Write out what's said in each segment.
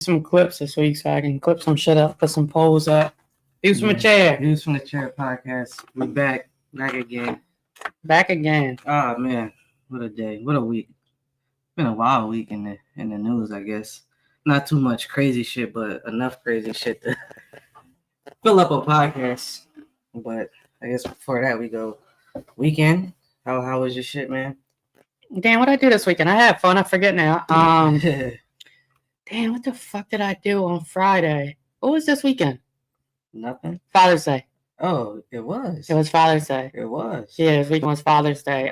some clips this week so I can clip some shit up, put some polls up. Views from the chair. Views from the Chair podcast. We're back again. Back again. Oh man, what a day, what a week. Been a wild week in the news, I guess. Not too much crazy shit, but enough crazy shit to fill up a podcast. But I guess before that we go weekend. How was your shit, man? Damn, what I do this weekend? I had fun. I forget now. Damn, what the fuck did I do on Friday? What was this weekend? Nothing. Father's Day. Oh, it was. It was Father's Day. It was. Yeah, this weekend was Father's Day.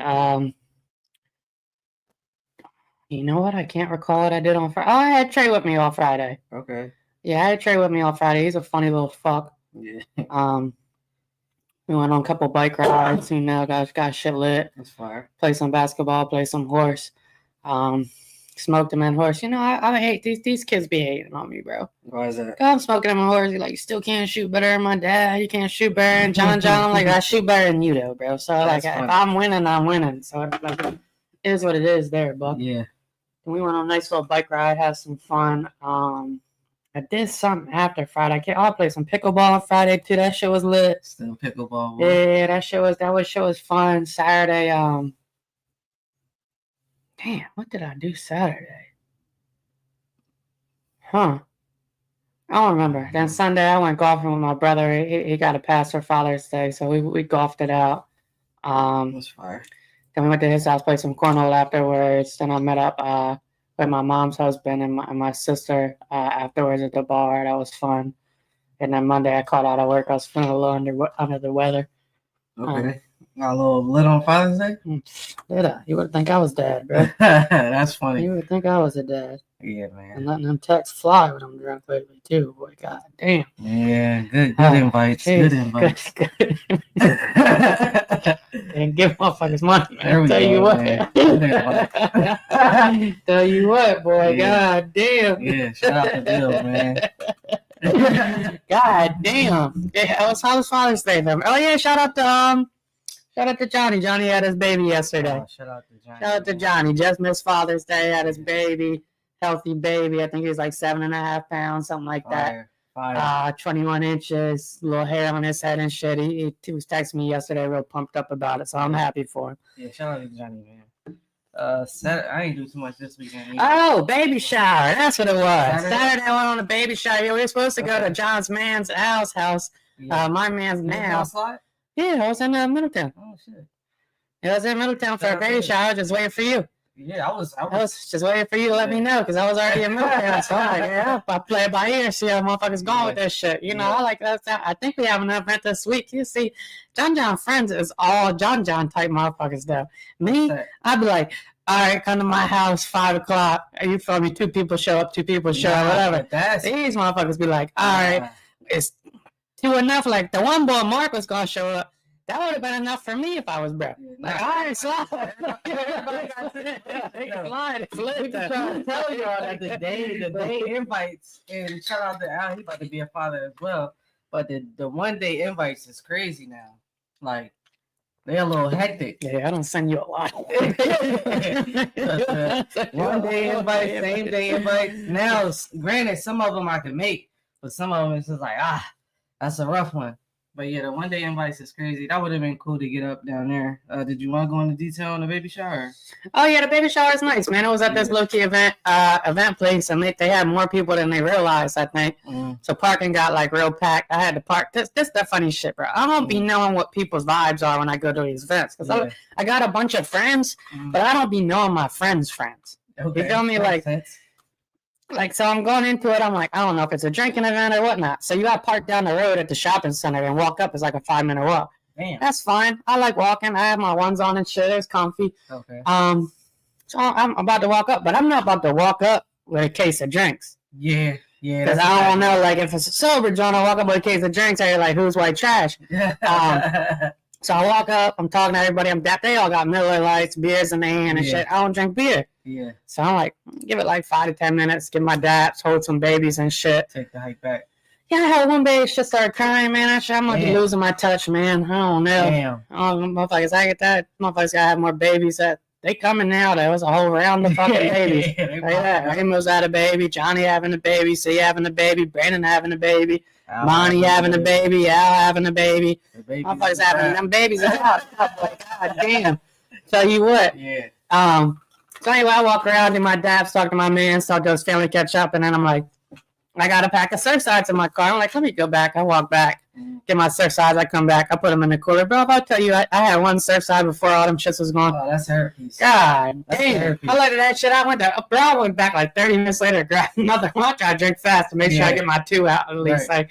You know what? I can't recall what I did on Friday. Oh, I had Trey with me all Friday. Okay. Yeah, I had Trey with me all Friday. He's a funny little fuck. Yeah. We went on a couple bike rides. You know, got shit lit. That's fire. Play some basketball. Play some horse. Smoked him in horse. You know, I hate these kids be hating on me, bro. Why is that? I'm smoking him in horse. You're like, you still can't shoot better than my dad. You can't shoot better than Jonjon. I'm like, I shoot better than you, though, bro. So, That's like, funny. if I'm winning, I'm winning. So, like, it is what it is there, buck. Yeah. And we went on a nice little bike ride, had some fun. I did something after Friday. I played some pickleball on Friday, too. That shit was lit. Still pickleball. Yeah, that shit was fun. Saturday, damn, what did I do Saturday? Huh. I don't remember. Then Sunday, I went golfing with my brother. He got a pass for Father's Day, so we golfed it out. That's fire. Then we went to his house, played some cornhole afterwards. Then I met up with my mom's husband and my sister afterwards at the bar. That was fun. And then Monday, I called out of work. I was feeling a little under the weather. Okay. Got a little lit on Father's Day? Did I? You would think I was dad, bro. That's funny. You would think I was a dad. Yeah, man. And letting them texts fly when I'm drunk lately, too. Boy, god damn. Yeah, good invites. Geez, good invites. Good. And give motherfuckers money, man. There we Tell go, you what. man. Tell you what, boy. Yeah. God damn. Yeah, shout out to Dyl, man. God damn. Yeah, how was Father's Day, man? Oh yeah, shout out to Johnny. Johnny had his baby yesterday. Shout out to Johnny. Shout out to Johnny. Just missed Father's Day. Had his baby. Healthy baby. I think he was like 7.5 pounds, something like that. Fire. 21 inches, little hair on his head and shit. He was texting me yesterday, real pumped up about it, so I'm happy for him. Yeah, shout out to Johnny, man. Saturday, I ain't do too much this weekend either. Oh, baby shower. That's what it was. Saturday I went on a baby shower. We were supposed to go to John's man's house. Yeah. My man's house. Slide? Yeah, I was in Middletown. Oh, shit. I was in Middletown for a baby shower, just waiting for you. Yeah, I was just waiting for you to let me know because I was already in Middletown. So I'm like, yeah, I play it by ear, see how motherfuckers going with this shit. You know, I like that. I think we have an event this week. You see, Jonjon friends is all Jonjon type motherfuckers though. Me, I'd be like, all right, come to my house 5 o'clock. You feel me? 2 people show up, 2 people show up, whatever. These motherfuckers be like, all right, it's 2 enough. Like the one boy Mark was gonna show up. That would have been enough for me if I was broke. Like, all right, slide. Slide. It's lit. I'm tell y'all that the day invites, and shout out to Al, he about to be a father as well. But the one day invites is crazy now. Like, they're a little hectic. Yeah, I don't send you a lot. One day invites, same day invites. Now, granted, some of them I can make, but some of them it's just like, that's a rough one. But yeah, the one day invites is crazy. That would have been cool to get up down there. Did you want to go into detail on the baby shower? Oh yeah, the baby shower is nice, man. It was at this low-key event place, and they had more people than they realized, I think. So parking got like real packed. I had to park. This the funny shit, bro. I don't be knowing what people's vibes are when I go to these events because I got a bunch of friends, but I don't be knowing my friends' friends. Okay. You feel me? Like, so I'm going into it. I'm like, I don't know if it's a drinking event or whatnot. So you got to park down the road at the shopping center and walk up. It's like a 5-minute walk. Damn. That's fine. I like walking. I have my ones on and shit. It's comfy. Okay. So I'm about to walk up, but I'm not about to walk up with a case of drinks. Yeah. Because I don't know, like, if it's a sober joint, I walk up with a case of drinks. You're like, who's white trash? So I walk up. I'm talking to everybody. They all got Miller Lights, beers in their hand and shit. I don't drink beer. Yeah. So I'm like, give it like 5 to 10 minutes, give my daps, hold some babies and shit. Take the hike back. Yeah, I had one baby just started crying, man. I'm like losing my touch, man. I don't know. Damn. Oh, motherfuckers, I get that. Motherfuckers gotta have more babies at they coming now. There was a whole round of fucking babies. They Like that. Rainbow's had a baby. Johnny having a baby. C having a baby. Brandon having a baby. Monty having a baby. Al having a baby. Motherfuckers having them babies out. Like, God damn. Tell you what. Yeah. So anyway, I walk around and my dad's talking to my man, talking to his family, catch up, and then I'm like, I got a pack of Surfsides in my car. I'm like, let me go back. I walk back, get my Surfsides. I come back. I put them in the cooler. Bro, if I tell you, I had one Surfside before all them shits was gone. Oh, that's herpes. God damn. I let that shit out. I went back like 30 minutes later, grabbed another one. I try to drink fast to make sure I get my 2 out at least. Right. Like,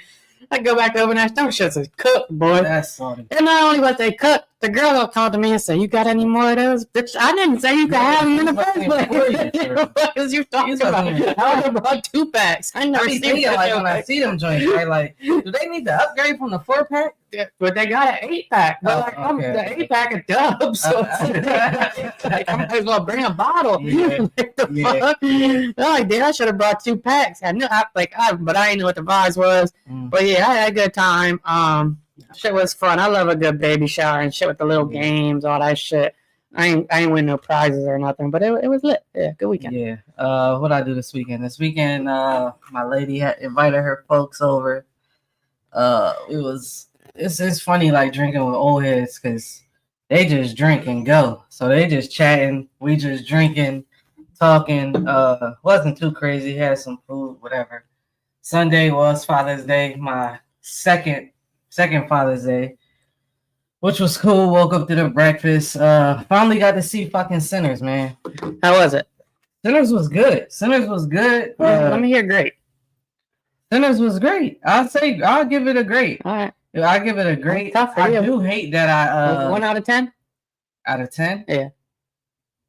I go back to open that. Them shits is cooked, boy. That's salty. And not only was they cooked, the girl will come to me and say, "You got any more of those?" Bitch, I didn't say you could have them in the first place. What is you talking about? I brought 2 packs. I never seen that. Like when I see them joints, right? Like, do they need to upgrade from the 4-pack? But they got an 8-pack. But like, I'm the 8-pack of Dubs, so like, I might as well bring a bottle. Yeah. Like, the fuck? I'm like, damn, I should have brought 2 packs. I knew, but I didn't know what the vibes was. But yeah, I had a good time. Shit was fun. I love a good baby shower and shit with the little games, all that shit. I ain't win no prizes or nothing, but it was lit. Yeah, good weekend. Yeah. What I do this weekend? This weekend, my lady had invited her folks over. It's funny like drinking with old heads because they just drink and go. So they just chatting, we just drinking, talking. Wasn't too crazy. Had some food, whatever. Sunday was Father's Day, my second Father's Day, which was cool. Woke up to the breakfast. Finally got to see fucking Sinners, man. How was it? Sinners was good. Let me hear great. Sinners was great. I'll give it a great. All right. I'll give it a great. I do hate that I 1 out of 10? Out of 10? Yeah.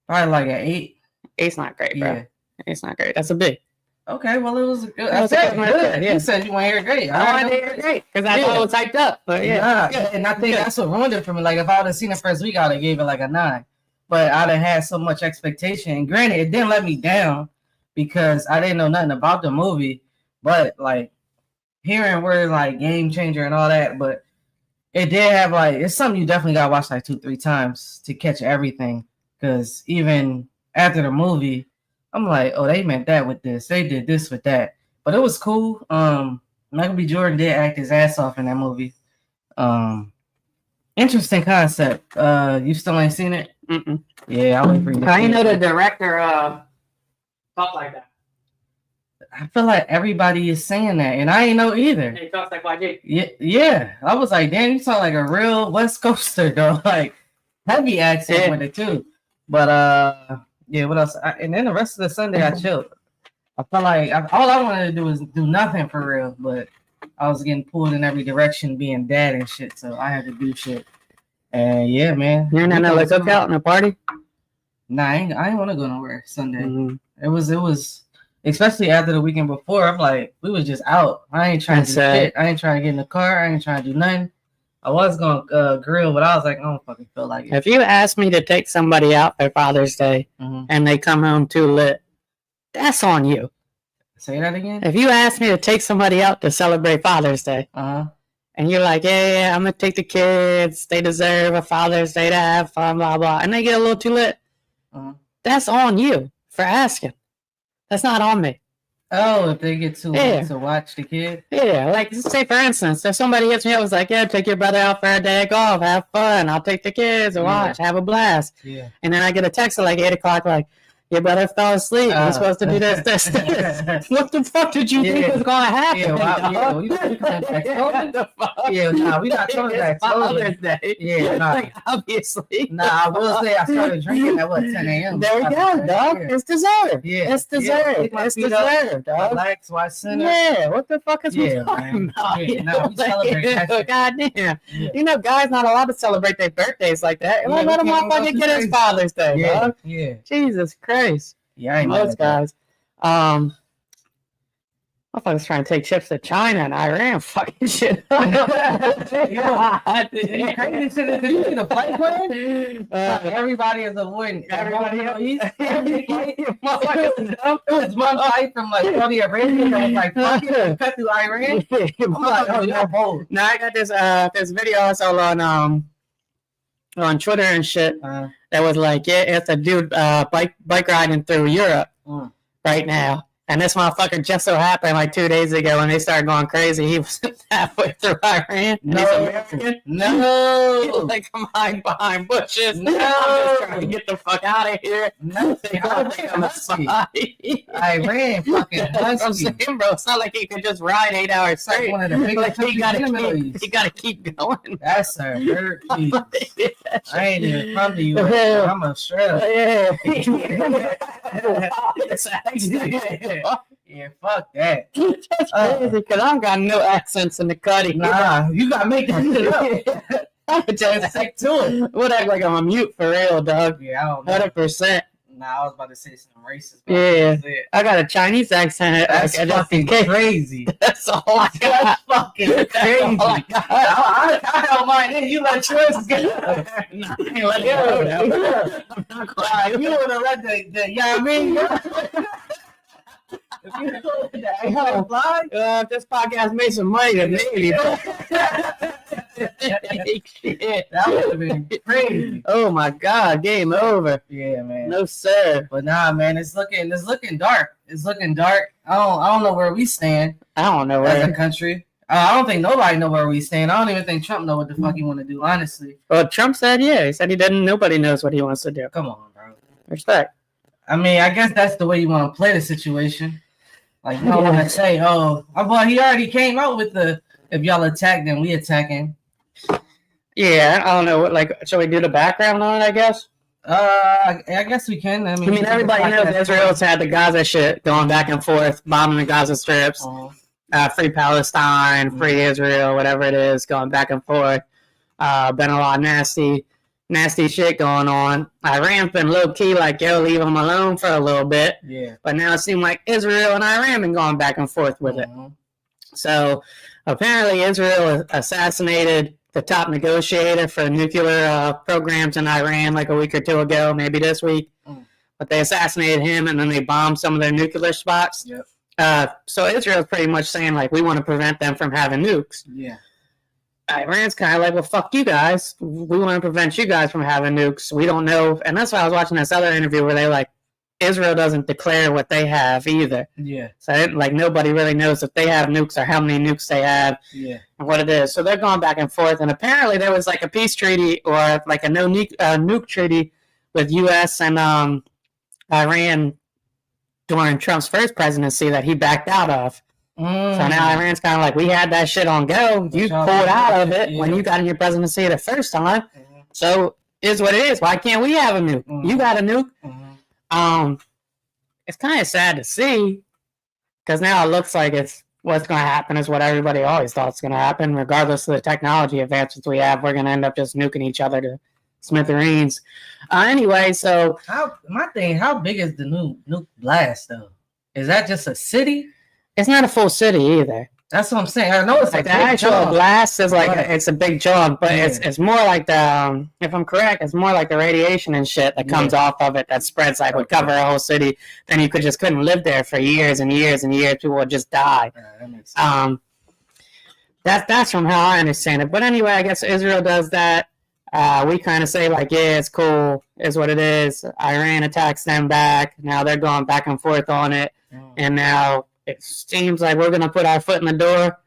Probably like an 8. 8's not great, bro. Yeah. 8's not great. That's a B. Okay, well, it was good. I said good. Yeah. You said you want to hear great. I want to hear great because I thought it was hyped up. But yeah. And I think that's what ruined it for me. Like, if I would have seen it first week, I would have gave it like a 9. But I'd have had so much expectation. And granted, it didn't let me down because I didn't know nothing about the movie. But, like, hearing word, like, game changer and all that. But it did have, like, it's something you definitely got to watch, like, 2-3 times to catch everything. Because even after the movie, I'm like, oh, they meant that with this. They did this with that. But it was cool. Michael B. Jordan did act his ass off in that movie. Interesting concept. You still ain't seen it? Mm-mm. Yeah, I'll wait for you. I know the director talk like that. I feel like everybody is saying that, and I ain't know either. He talks like YG. Yeah. I was like, damn, you sound like a real West Coaster, though. Like, heavy accent with it, too. But, yeah, what else? And then the rest of the Sunday, I chilled. I felt like all I wanted to do was do nothing for real, but I was getting pulled in every direction, being dad and shit, so I had to do shit. And yeah, man. You're not like cookout and a party? Nah, I ain't want to go nowhere Sunday. Mm-hmm. It was, especially after the weekend before. I'm like, we was just out. I ain't trying to do shit. I ain't trying to get in the car. I ain't trying to do nothing. I was gonna grill, but I was like, I don't fucking feel like it. If you ask me to take somebody out for Father's Day and they come home too lit, that's on you. Say that again? If you ask me to take somebody out to celebrate Father's Day, and you're like, yeah, I'm gonna take the kids, they deserve a Father's Day to have fun, blah blah, and they get a little too lit, that's on you for asking. That's not on me. Oh, if they get too lit to watch the kid? Yeah, like say for instance, if somebody hits me up, was like, yeah, take your brother out for a day of golf, have fun, I'll take the kids and watch, have a blast. Yeah. And then I get a text at like 8 o'clock, like, your brother fell asleep. He's supposed to do this. What the fuck did you think was going to happen? We not coming back Father's Day. Yeah, like, obviously. Nah, I will say I started drinking at 10 a.m. There we go, dog. It's deserved. Yeah, it's deserved. It's deserved, dog. Relax, watch Sinners. Yeah, what the fuck is we talking about? Yeah, no, we celebrate. Goddamn. Yeah. You know, guys not allowed to celebrate their birthdays like that. Let a motherfucker get his Father's Day, dog. Yeah. Jesus Christ. Yeah, I know those guys. Motherfuckers trying to take ships to China and Iran. Fucking shit. Crazy shit. Did you see the flight plan? Everybody is avoiding. Everybody else. It was one flight from like Saudi Arabia that was like fucking cut through Iran. I'm like, oh, you're bold. Now I got this video I saw on Twitter and shit. that was like, yeah, it's a dude bike riding through Europe right now. And this motherfucker just so happened like 2 days ago when they started going crazy, he was halfway through Iran. No, he's American. No, He's like hiding behind bushes. No, I'm just trying to get the fuck out of here. No, Iran fucking I'm husky. saying, bro, it's not like he could just ride 8 hours Like straight. one of the biggest Like, he countries gotta keep going. That's a hurt piece. I ain't even from the U.S. Yeah. I'm Australian. Yeah, fuck that. That's crazy because I don't got no accents in the cutty. Nah, you gotta make that shit up. I'm just sick to it. We'll act like I'm a mute for real, dog. Yeah, I don't know. 100%. Nah, I was about to say some racist. Yeah, I got a Chinese accent. That's fucking crazy. That's all I got. That's fucking crazy. I don't mind it. You let yours go. Nah, I ain't let it go. I'm not If you would have let the you know what I mean? If you would have let that fly, if this podcast made some money, then maybe. Shit. That would have been crazy. Oh my God, game over. Yeah, man. No sir. But nah, man, it's looking dark. It's looking dark. I don't know where we stand. I don't know as where. a country. I don't think nobody know where we stand. I don't even think Trump know what the fuck he want to do. Honestly. Well, Trump said yeah. He said he didn't. Nobody knows what he wants to do. Come on, bro. Respect. I mean, I guess that's the way you want to play the situation. Like you don't want to say, "Oh, well, he already came out with the if y'all attack, then we attack him." Yeah, I don't know. Like, shall we do the background on it? I guess. I guess we can. I mean everybody knows Israel's had the Gaza shit going back and forth, bombing the Gaza strips, free Palestine, free Israel, whatever it is, going back and forth. Been a lot of nasty shit going on. Iran's been low key, like, yo, leave them alone for a little bit. Yeah. But now it seems like Israel and Iran been going back and forth with it. So apparently Israel assassinated the top negotiator for nuclear programs in Iran like a week or two ago, maybe this week. But they assassinated him and then they bombed some of their nuclear spots. Yep. So Israel's pretty much saying, like, we want to prevent them from having nukes. Yeah. Iran's kind of like, well, fuck you guys. We want to prevent you guys from having nukes. We don't know. And that's why I was watching this other interview where they like, Israel doesn't declare what they have either. Yeah. So nobody really knows if they have nukes or how many nukes they have. Yeah. And what it is. So they're going back and forth. And apparently there was like a peace treaty or like a no nuke treaty with U.S. and Iran during Trump's first presidency that he backed out of. So now Iran's kind of like, we had that shit on go. You pulled out of it when you got in your presidency the first time. So is what it is. Why can't we have a nuke? You got a nuke. It's kind of sad to see because now it looks like it's what's going to happen is what everybody always thought was going to happen. Regardless of the technology advances we have, we're going to end up just nuking each other to smithereens. Anyway, so how big is the nuke blast though? Is that just a city? It's not a full city either. That's what I'm saying. I know it's like the actual blast is like it's a big chunk, but yeah. it's more like the if I'm correct, it's more like the radiation and shit that comes off of it that spreads like would cover a whole city. Then you couldn't live there for years and years and years. People would just die. That makes sense. That's from how I understand it. But anyway, I guess Israel does that. We kind of say like, yeah, it's cool, is what it is. Iran attacks them back. Now they're going back and forth on it, and now it seems like we're going to put our foot in the door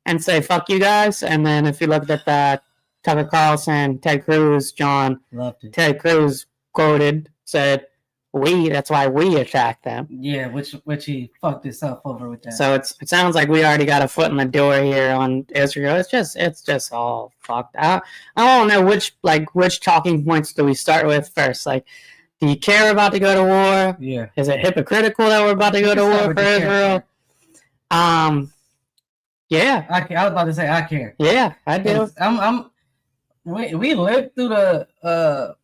and say, fuck you guys. And then if you looked at that, Tucker Carlson, Ted Cruz, John, Ted Cruz quoted, said, that's why we attacked them. Yeah, which he fucked himself over with that. So it sounds like we already got a foot in the door here on Israel. It's just all fucked out. I don't know which talking points do we start with first? Like, do you care about to go to war? Yeah. Is it hypocritical that we're about to go to war for Israel? Yeah. I was about to say I care. Yeah, I do. We lived through the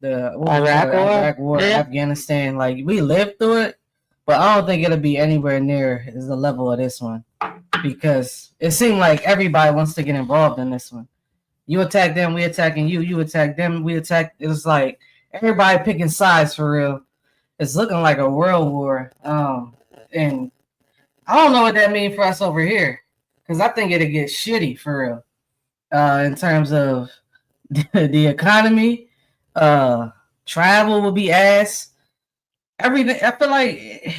Iraq war, Afghanistan. Like we lived through it, but I don't think it'll be anywhere near as the level of this one because it seemed like everybody wants to get involved in this one. You attack them, we attacking you. You attack them, we attack. It's like everybody picking sides for real. It's looking like a world war. And I don't know what that means for us over here because I think it'll get shitty for real in terms of the economy. Travel will be ass. Everything. I feel like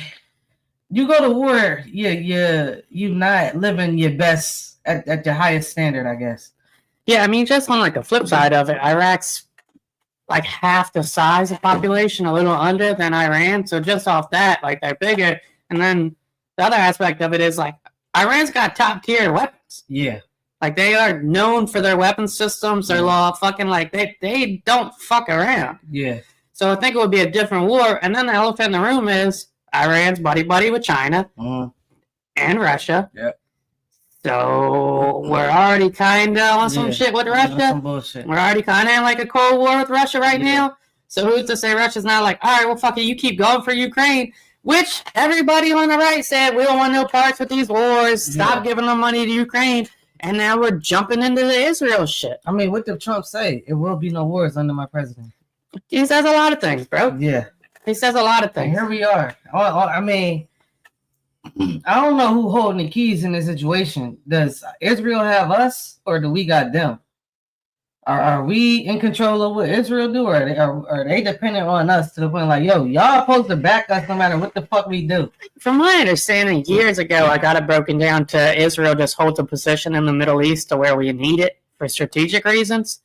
you go to war, you not living your best at your highest standard, I guess. Yeah, I mean, just on like the flip side of it, Iraq's like half the size of population, a little under than Iran. So just off that, like they're bigger. And then the other aspect of it is like Iran's got top tier weapons. Yeah. Like they are known for their weapon systems. They're law fucking like they don't fuck around. Yeah. So I think it would be a different war. And then the elephant in the room is Iran's buddy with China and Russia. Yep. So we're already kind of on some shit with Russia. Some bullshit. We're already kind of in like a cold war with Russia right now. So who's to say Russia's not like, all right, well, fuck it, you keep going for Ukraine, which everybody on the right said, we don't want no parts with these wars. Stop giving them money to Ukraine. And now we're jumping into the Israel shit. I mean, what did Trump say? It will be no wars under my president. He says a lot of things, bro. Yeah. He says a lot of things. And here we are. I mean, I don't know who holding the keys in this situation. Does Israel have us, or do we got them? Are we in control of what Israel do, or are they dependent on us to the point like, yo, y'all supposed to back us no matter what the fuck we do? From my understanding, years ago, I got it broken down to Israel just holds a position in the Middle East to where we need it for strategic reasons.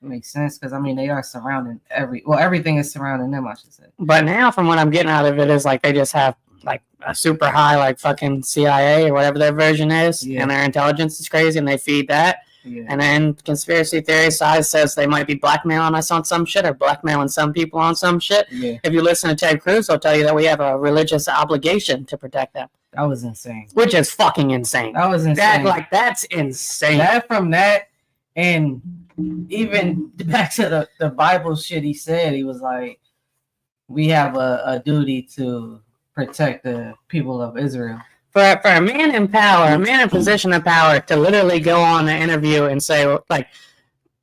It makes sense because I mean they are surrounding everything is surrounding them, I should say. But now, from what I'm getting out of it, is like they just have like a super high like fucking CIA or whatever their version is, and their intelligence is crazy, and they feed that. Yeah. And then conspiracy theory side says they might be blackmailing us on some shit or blackmailing some people on some shit. Yeah. If you listen to Ted Cruz, he'll tell you that we have a religious obligation to protect them. That was insane. Which is fucking insane. That was insane. That's insane. That from that, and even back to the Bible shit he said, he was like, we have a duty to protect the people of Israel. For a man in power, a man in position of power, to literally go on an interview and say, like,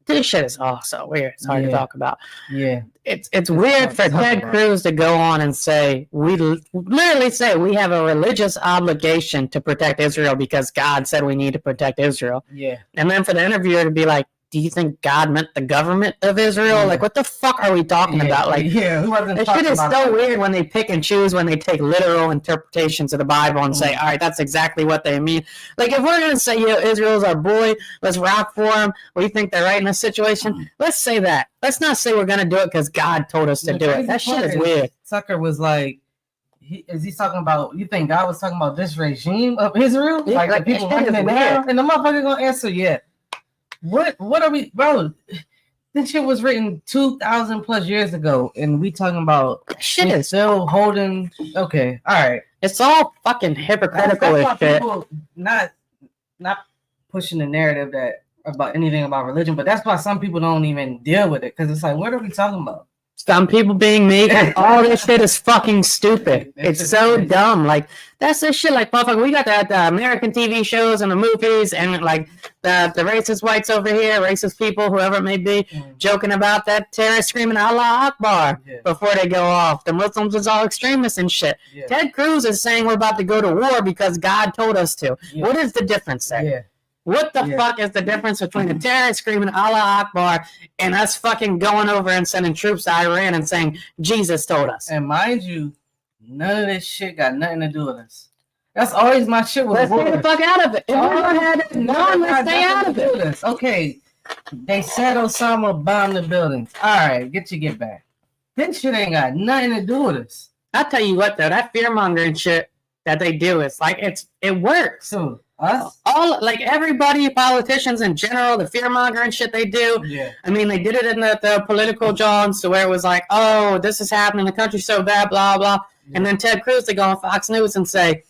this shit is so weird. It's hard to talk about. Yeah. It's weird for Ted Cruz to go on and say, we literally say we have a religious obligation to protect Israel because God said we need to protect Israel. Yeah. And then for the interviewer to be like, do you think God meant the government of Israel? Yeah. Like, what the fuck are we talking about? Like, that shit is so weird when they pick and choose, when they take literal interpretations of the Bible and say, all right, that's exactly what they mean. Like, if we're going to say, Israel's our boy, let's rock for him, we think they're right in this situation, let's say that. Let's not say we're going to do it because God told us to do it. That shit is weird. Tucker was like, is he talking about, you think God was talking about this regime of Israel? Yeah, like the people running it now? And the motherfucker going to answer, What are we, bro? This shit was written 2,000 plus years ago, and we talking about shit is still holding. Okay, all right. It's all fucking hypocritical that's shit. People not pushing the narrative that about anything about religion, but that's why some people don't even deal with it because it's like, what are we talking about? Some people being me, all this shit is fucking stupid. It's so dumb. Like, that's this shit. Like, motherfucker, we got the American TV shows and the movies and, like, the racist whites over here, racist people, whoever it may be, joking about that terrorist screaming Allah Akbar before they go off. The Muslims is all extremists and shit. Yeah. Ted Cruz is saying we're about to go to war because God told us to. Yeah. What is the difference there? Yeah. What the fuck is the difference between a terrorist screaming Allah Akbar and us fucking going over and sending troops to Iran and saying Jesus told us? And mind you, none of this shit got nothing to do with us. That's always my shit with Let's get the fuck out of it. If we're gonna have it, let's stay out of it. Okay, they said Osama bombed the buildings. All right, get back. This shit ain't got nothing to do with us. I'll tell you what though, that fear mongering shit that they do is like it works. So us? All like everybody, politicians in general, the fear mongering shit they do. Yeah. I mean, they did it in the political Johns to where it was like, oh, this is happening, the country's so bad, blah blah. Yeah. And then Ted Cruz, they go on Fox News and say,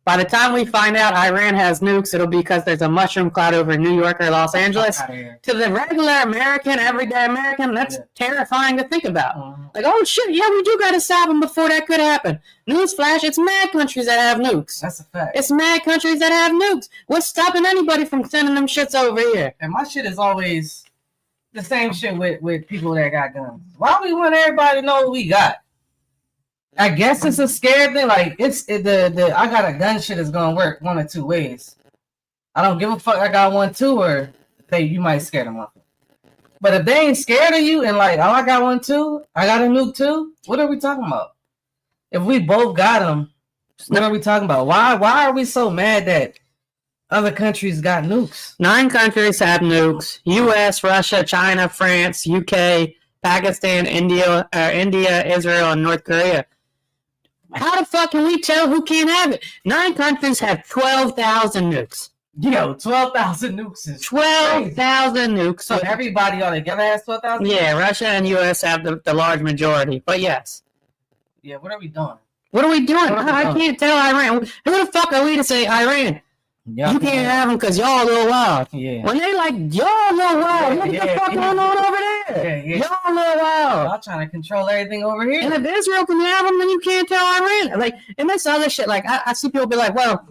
by the time we find out Iran has nukes, it'll be because there's a mushroom cloud over New York or Los Angeles. To the regular American, everyday American, that's terrifying to think about. Like, oh shit, yeah, we do got to stop them before that could happen. Newsflash, it's mad countries that have nukes. That's a fact. It's mad countries that have nukes. What's stopping anybody from sending them shits over here? And my shit is always the same shit with people that got guns. Why we want everybody to know what we got? I guess it's a scared thing. Like the I got a gun shit is gonna work one or two ways. I don't give a fuck. I got one too, or say you might scare them off. But if they ain't scared of you and like, oh, I got one too, I got a nuke too, what are we talking about? If we both got them, what are we talking about? Why are we so mad that other countries got nukes? 9 countries have nukes: U.S., Russia, China, France, UK, Pakistan, India, Israel, and North Korea. How the fuck can we tell who can't have it? 9 countries have 12,000 nukes. Yo, 12,000 nukes is 12,000 nukes. So everybody all together has 12,000? Yeah, Russia and U.S. have the large majority. But yes. Yeah, what are we doing? What are we doing? I can't tell Iran. Who the fuck are we to say Iran? Yeah, you can't have them because y'all a little wild. Yeah. When they like, y'all a little wild. What the fuck going on over there? Yeah. Y'all a little wild. Y'all trying to control everything over here. And if Israel can have them, then you can't tell Iran. Like, and that's other shit. Like, I see people be like, well,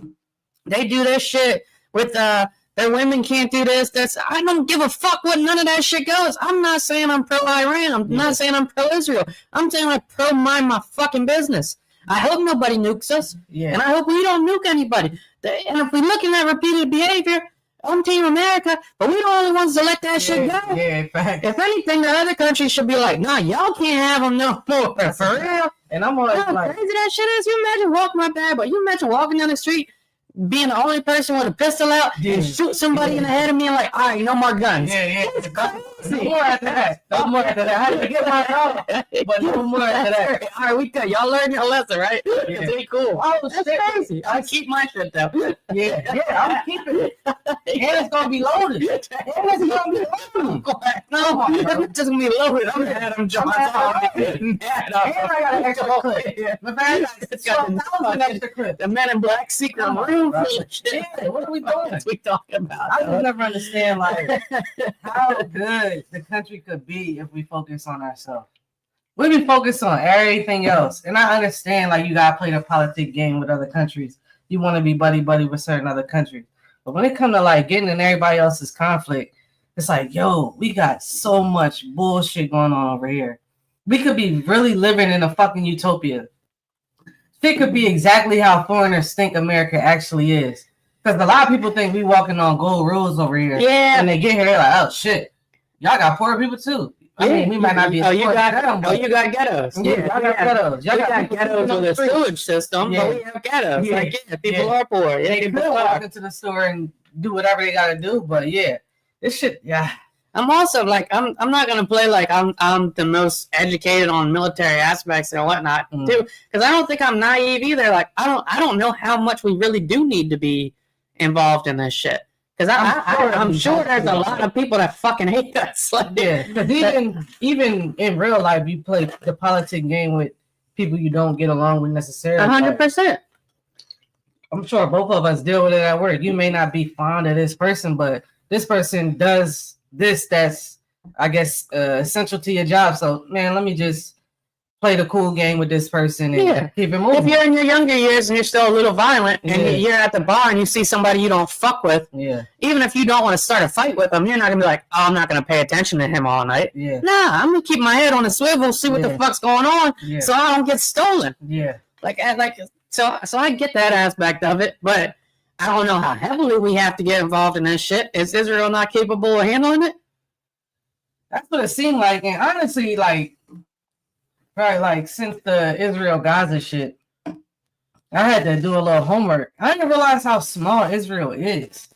they do this shit with their women can't do this. I don't give a fuck what none of that shit goes. I'm not saying I'm pro-Iran. I'm not saying I'm pro-Israel. I'm saying I'm pro-mind my fucking business. I hope nobody nukes us. Yeah. And I hope we don't nuke anybody. And if we're looking at repeated behavior, I'm Team America, but we're the only ones to let that shit go. Yeah, in fact. If anything, the other countries should be like, nah, y'all can't have them no more. For real. And I'm always like, crazy that shit is. You imagine walking down the street, being the only person with a pistol out and shoot somebody in the head of me and like, all right, no more guns. Yeah. No more after that. No more after that. I had to get my own, but no more after that. All right, we cut. Y'all learned your lesson, right? Yeah. It's cool. Oh, that's shit. crazy. I keep my shit though. Yeah, I'm keeping it. And it's gonna be loaded. No, it's just gonna be loaded. I'm gonna have them jump out. And I got an extra clip. The Men in Black secret room. Yeah, what are we doing? What are we talking about? I just never understand like how good the country could be if we focus on ourselves. We be focused on everything else. And I understand like you gotta play the politic game with other countries. You want to be buddy with certain other countries. But when it comes to like getting in everybody else's conflict, it's like, yo, we got so much bullshit going on over here. We could be really living in a fucking utopia. It could be exactly how foreigners think America actually is. Because a lot of people think we walking on gold rules over here. Yeah. And they get here, they're like, oh shit, y'all got poor people too. I mean, we might not be. You got ghettos. Yeah, y'all got ghettos. Y'all got ghettos with a sewage system, but we have ghettos. Yeah. Like, people are poor. They can walk into the store and do whatever they gotta do. But yeah, this shit. Yeah. I'm also like I'm not gonna play like I'm the most educated on military aspects and whatnot too, because I don't think I'm naive either. Like I don't know how much we really do need to be involved in this shit. Because I'm sure there's a lot of people that fucking hate us. Like, yeah, because even in real life, you play the politic game with people you don't get along with necessarily. 100%. I'm sure both of us deal with it at work. You may not be fond of this person, but this person does this that's, I guess, essential to your job. So, man, let me just play the cool game with this person and keep it moving. If you're in your younger years and you're still a little violent and you're at the bar and you see somebody you don't fuck with, even if you don't want to start a fight with them, you're not going to be like, oh, I'm not going to pay attention to him all night. Yeah. Nah, I'm going to keep my head on a swivel, see what the fuck's going on so I don't get stolen. Yeah. So I get that aspect of it, but I don't know how heavily we have to get involved in this shit. Is Israel not capable of handling it? That's what it seemed like. And honestly, probably since the Israel-Gaza shit, I had to do a little homework. I didn't realize how small Israel is.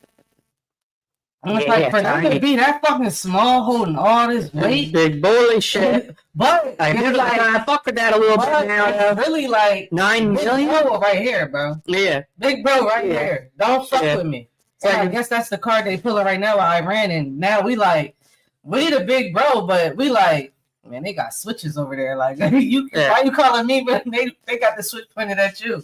And it's for them to be that fucking small, holding all this weight. Big bully shit. But I fuck with that a little bit now. Really 9 million? Big bro right here, bro. Yeah. Big bro right here. Don't fuck with me. So I guess that's the card they pulling right now with Iran. And now we the big bro, but we man, they got switches over there. Like, why you calling me? But they got the switch pointed at you.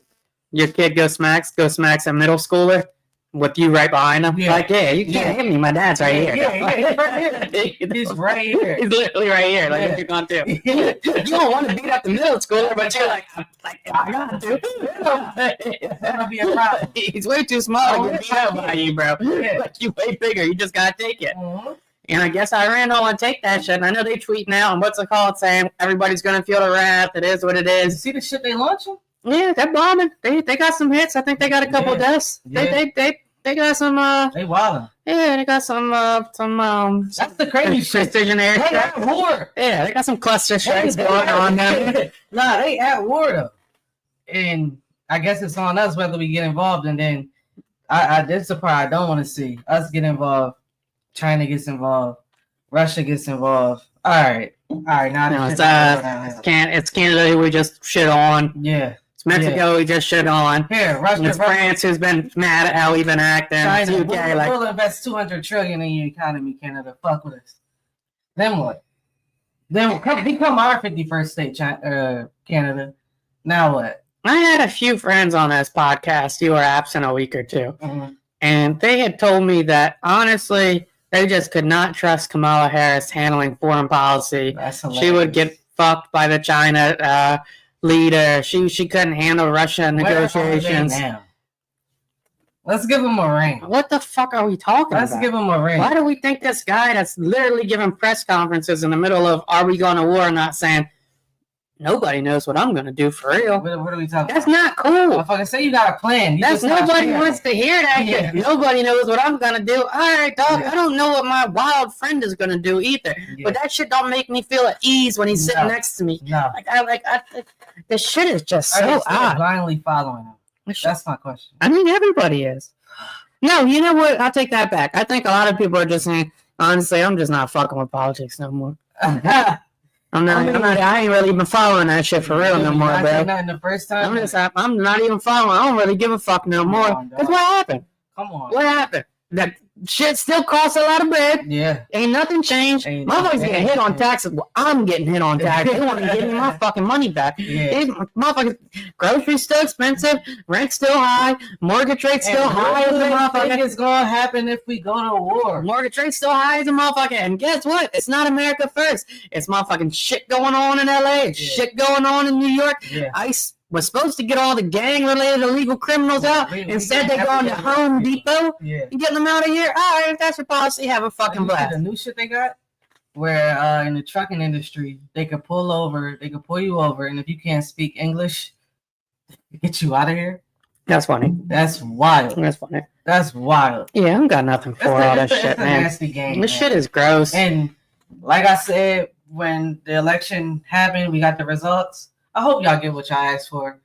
Your kid go smacks a middle schooler with you right behind him. Yeah. You can't hit me. My dad's right here. Yeah, he's right here. He's right here. He's literally right here. Like, you're going to. You don't want to beat up the middle schooler, but you're like I got to. That'll be a problem. He's way too small to get beat up by you, bro. Yeah. You way bigger. You just got to take it. Mm-hmm. And I guess Iran don't want to take that shit. And I know they tweet now and what's it called saying everybody's going to feel the wrath. It is what it is. You see the shit they launching? Yeah, they're bombing. They got some hits. I think they got a couple deaths. Yeah. They got some They wildin'. Yeah, they got some That's the crazy shit. precision They airstrikes. at war. Yeah, they got some cluster strikes going on there. Nah, they at war though. And I guess it's on us whether we get involved. And then this is the part I don't want to see. Us get involved. China gets involved. Russia gets involved. All right. Now No, this it's Canada who we just shit on. Yeah. It's Mexico we just shit on. Here, Russia. It's France who's been mad at how we've been acting. China. It's UK, We'll invest $200 trillion in your economy, Canada. Fuck with us. Then what? Then become our 51st state, Canada. Now what? I had a few friends on this podcast who were absent a week or two, and they had told me that honestly they just could not trust Kamala Harris handling foreign policy. She would get fucked by the China leader. She couldn't handle Russia negotiations. Let's give him a ring. What the fuck are we talking about? Let's give him a ring. Why do we think this guy that's literally giving press conferences in the middle of "Are we going to war?" not saying nobody knows what I'm going to do for real? What are we talking That's about? not cool. Fucking say you got a plan. Nobody wants to hear that. Yeah. Nobody knows what I'm going to do. All right, dog. Yeah. I don't know what my wild friend is going to do either. Yeah. But that shit don't make me feel at ease when he's sitting next to me. No. This shit is just so odd. Blindly following him. That's my question. I mean, everybody is. No, you know what? I'll take that back. I think a lot of people are just saying, honestly, I'm just not fucking with politics no more. I ain't really even following that shit for real no more, bro. The first time? I'm not even following. I don't really give a fuck no more. Because what happened? Come on. What happened? That shit still costs a lot of bread. Yeah. Ain't nothing changed. Motherfuckers getting hit on taxes. Well, I'm getting hit on taxes. They want to give me my fucking money back. Yeah. Motherfuckers, groceries still expensive. Rent's still high. Mortgage rate's still high as a motherfucker. What is going to happen if we go to war? Mortgage rate's still high as a motherfucker. And guess what? It's not America first. It's motherfucking shit going on in LA. It's shit going on in New York. Yeah. ICE was supposed to get all the gang-related illegal criminals out. Instead, they go into Home Depot and get them out of here. All right, if that's your policy, have a fucking blast. The new shit they got, where in the trucking industry, they could pull you over, and if you can't speak English, they get you out of here. That's funny. That's wild. That's funny. That's wild. Yeah, I got nothing for all that shit, man. Nasty game, this shit is gross. And like I said, when the election happened, we got the results. I hope y'all get what y'all asked for.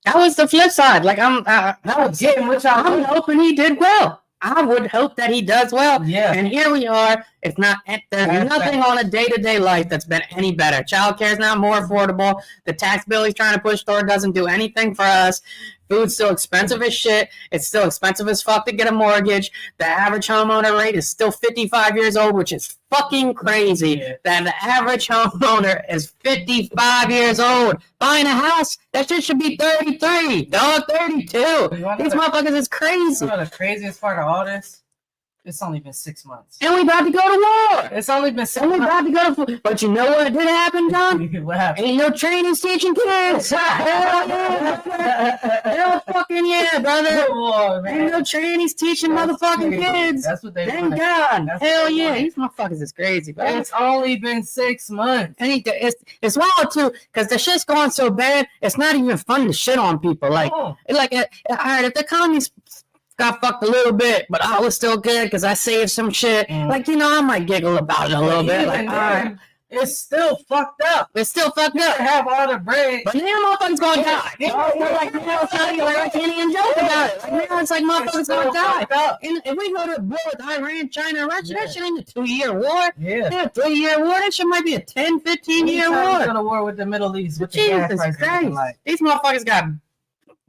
That was the flip side. Like I'm hoping he did well. I would hope that he does well. Yeah. And here we are. It's not. There's nothing on a day-to-day life that's been any better. Childcare is not more affordable. The tax bill he's trying to push toward doesn't do anything for us. Food's still expensive as shit. It's still expensive as fuck to get a mortgage. The average homeowner rate is still 55 years old, which is fucking crazy. Yeah. That the average homeowner is 55 years old. Buying a house, that shit should be 33. Dog, 32. These motherfuckers is crazy. You know the craziest part of all this? It's only been 6 months. And we about to go to war. It's only been 6 months. About to go to, but you know what did happen, John? What happened? Ain't no trainings teaching kids. Hell yeah. Hell fucking yeah, brother. On, ain't no trainings teaching motherfucking kids. That's what they Thank God. Hell yeah. These motherfuckers is crazy, bro. It's only been 6 months. And it's wild too, because the shit's going so bad, it's not even fun to shit on people. Like, all right, if the economy's got fucked a little bit, but I was still good because I saved some shit. Like, I might giggle about it a little bit. Like, all right. It's still fucked up. It's still fucked up. Have all the bread. But now motherfuckers gonna die. Like, now it's not even like I can't even joke about it. Like, now it's like motherfuckers gonna die. And if we go to war with Iran, China, and Russia, that shit ain't a 2-year war. Yeah. A 3-year war. That shit might be a 10, 15-year war. Go to war with the Middle East. With Jesus Christ. These motherfuckers got...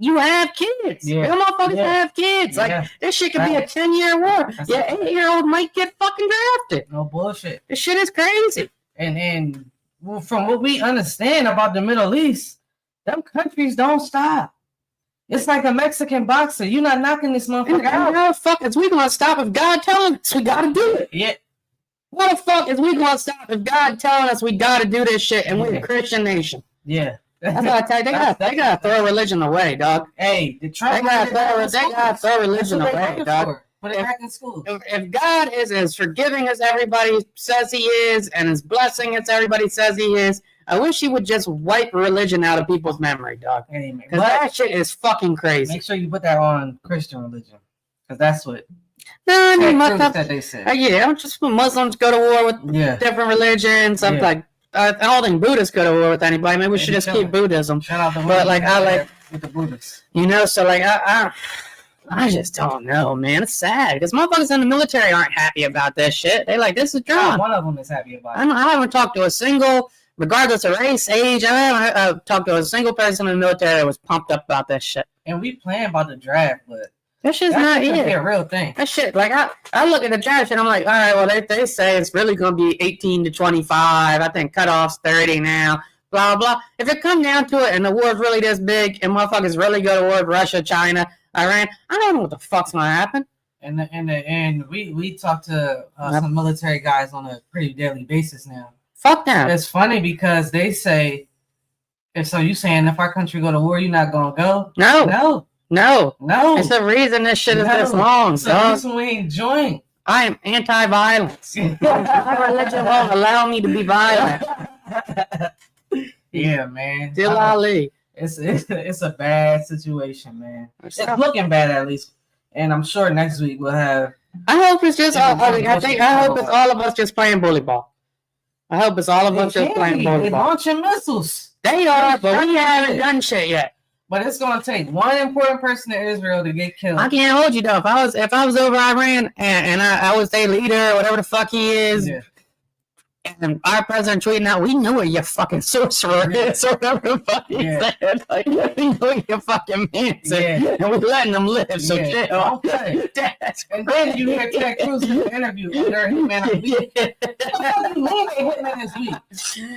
You have kids. Yeah. Them motherfuckers have kids. Like, this shit could be a 10-year war. Yeah, 8-year-old might get fucking drafted. No bullshit. This shit is crazy. And from what we understand about the Middle East, them countries don't stop. It's like a Mexican boxer. You're not knocking this motherfucker out. How the fuck is we gonna stop if God telling us we gotta do it? Yeah. What the fuck is we gonna stop if God telling us we gotta do this shit and we're a Christian nation? Yeah. That's what I tell you. They gotta throw religion away, dog. Hey, they gotta throw religion away, dog. Put it back in school. If God is as forgiving as everybody says he is and as blessing as everybody says he is, I wish he would just wipe religion out of people's memory, dog. Because that shit is fucking crazy. Make sure you put that on Christian religion. Because that's what No, I mean, that they said. Yeah, just Muslims go to war with different religions. I'm like, I don't think Buddhists go to war with anybody. Maybe we should just keep Buddhism. Shout out to but like, I like with the Buddhists. You know, so like, I just don't know, man. It's sad because motherfuckers in the military aren't happy about this shit. They like, this is drama. One of them is happy about it. I haven't talked to a single, regardless of race, age, I haven't talked to a single person in the military that was pumped up about this shit. And we playing about the draft, but that shit's not it. A real thing. That shit, like, I look at the draft and I'm like, all right, well, they say it's really going to be 18 to 25. I think cutoff's 30 now. Blah, blah. If it comes down to it and the war's really this big and motherfuckers really go to war with Russia, China, Iran, I don't know what the fuck's going to happen. And we talk to some military guys on a pretty daily basis now. Fuck them. It's funny because they say, so you saying if our country go to war, you're not going to go? No. It's the reason this shit is this long, so. The reason we ain't joined. I am anti-violence. My religion won't allow me to be violent. Yeah, man. Dyl Ali. It's a bad situation, man. It's looking bad at least, and I'm sure next week we'll have. I hope it's just. I hope it's all of us just playing bully ball. I hope it's all of us just playing bully ball. They're launching missiles. They are, but we haven't done shit yet. But it's gonna take one important person in Israel to get killed. I can't hold you though. If I was over Iran and I was their leader or whatever the fuck he is. Yeah. And our president tweeting out, we know where your fucking sorcerer is, or whatever the fuck he said. Like, we know where your fucking man said, and we're letting them live. So chill. Okay. And then you hear Ted Cruz in the interview.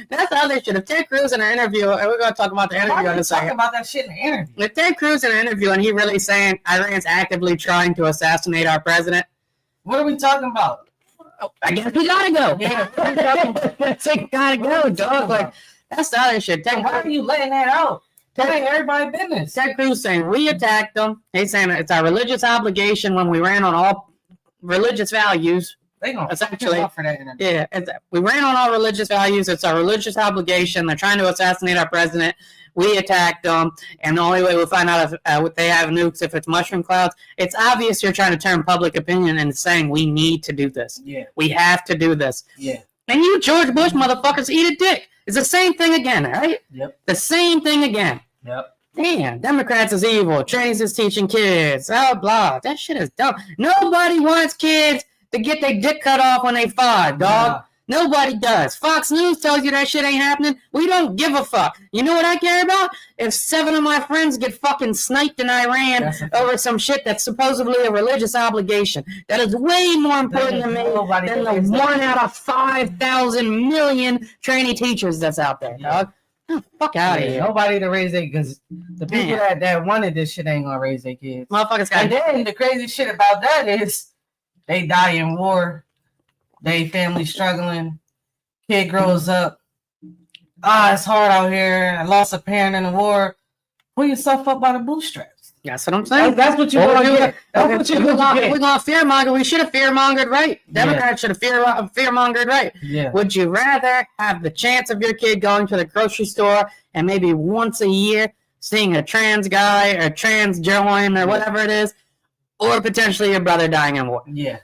That's the other shit. If Ted Cruz in an interview, and we're gonna talk about the interview in a second. Talk about that shit in the interview. If Ted Cruz in an interview and he really saying Iran's actively trying to assassinate our president, what are we talking about? I guess we gotta go. Yeah, we gotta go, dog. Like, that's the other shit. Why are you letting that out? Telling everybody business. Ted Cruz saying we attacked them. He's saying it's our religious obligation when we ran on all religious values. They gonna essentially for that interview. Yeah, we ran on all religious values. It's our religious obligation. They're trying to assassinate our president. We attacked them, and the only way we'll find out if they have nukes if it's mushroom clouds. It's obvious you're trying to turn public opinion and saying we need to do this. Yeah, we have to do this. Yeah, and you George Bush motherfuckers eat a dick. It's the same thing again, right? Yep. The same thing again. Yep. Damn, Democrats is evil. Chinese is teaching kids. Oh, blah. That shit is dumb. Nobody wants kids to get their dick cut off when they 5, dog. Yeah. Nobody does. Fox News tells you that shit ain't happening. We don't give a fuck. You know what I care about? If 7 of my friends get fucking sniped in Iran over some shit that's supposedly a religious obligation. That is way more important to me than the 1 out of 5,000 million trainee teachers that's out there, dog. Oh, fuck out of here. Nobody to raise their kids. The people that wanted this shit ain't gonna raise their kids. Motherfuckers got. And then the crazy shit about that is they die in war. They family struggling. Kid grows up. It's hard out here. I lost a parent in the war. Pull yourself up by the bootstraps. That's what I'm saying. That's what you want to get. That's what you want to get. We're going to fearmonger. We should have fearmongered right. Democrats should have fearmongered right. Yeah. Would you rather have the chance of your kid going to the grocery store and maybe once a year seeing a trans guy or trans join or whatever it is, or potentially your brother dying in war? Yeah.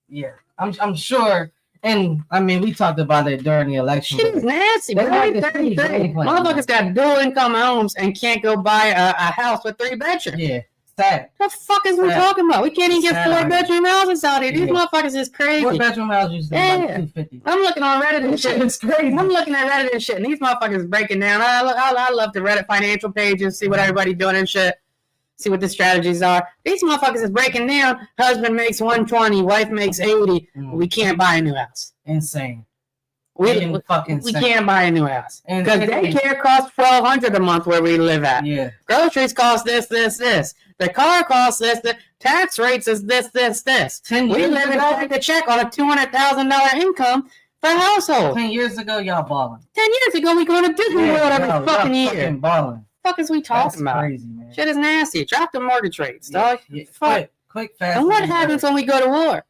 Yeah. I'm sure, and I mean, we talked about it during the election. Shit is nasty. Motherfuckers got dual income homes and can't go buy a house with 3 bedrooms. Yeah, sad. What the fuck is we talking about? We can't even get 4-bedroom houses out here. These motherfuckers is crazy. 4-bedroom houses like $250. I'm looking on Reddit and shit. It's crazy. I'm looking at Reddit and shit, and these motherfuckers breaking down. I love the Reddit financial pages, see what everybody's doing and shit. See what the strategies are. These motherfuckers is breaking down. Husband makes 120, wife makes 80. We can't buy a new house. Insane. We can't buy a new house because daycare costs $1,200 a month where we live at. Yeah. Groceries cost this. The car costs this. The tax rates is this. We live in check to check on a $200,000 income per household. 10 years ago, y'all balling. 10 years ago, we going to Disney World every fucking year. Fucking balling. Fuck is we talking about? Crazy, man. Shit is nasty. Drop the mortgage rates, dog. Quick, fast. And what happens when we go to war?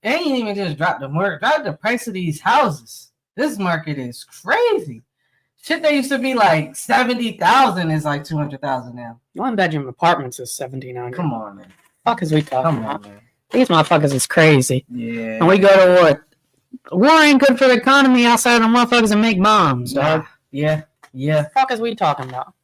They ain't even just drop the mortgage. Drop the price of these houses. This market is crazy. Shit that used to be like 70,000 is like 200,000 now. 1-bedroom apartments is $1,700. Come on, man. Fuck is we talking Come on, about? man. These motherfuckers is crazy. Yeah. And we go to war. War ain't good for the economy outside of the motherfuckers that make bombs, dog. Yeah. Fuck is we talking about?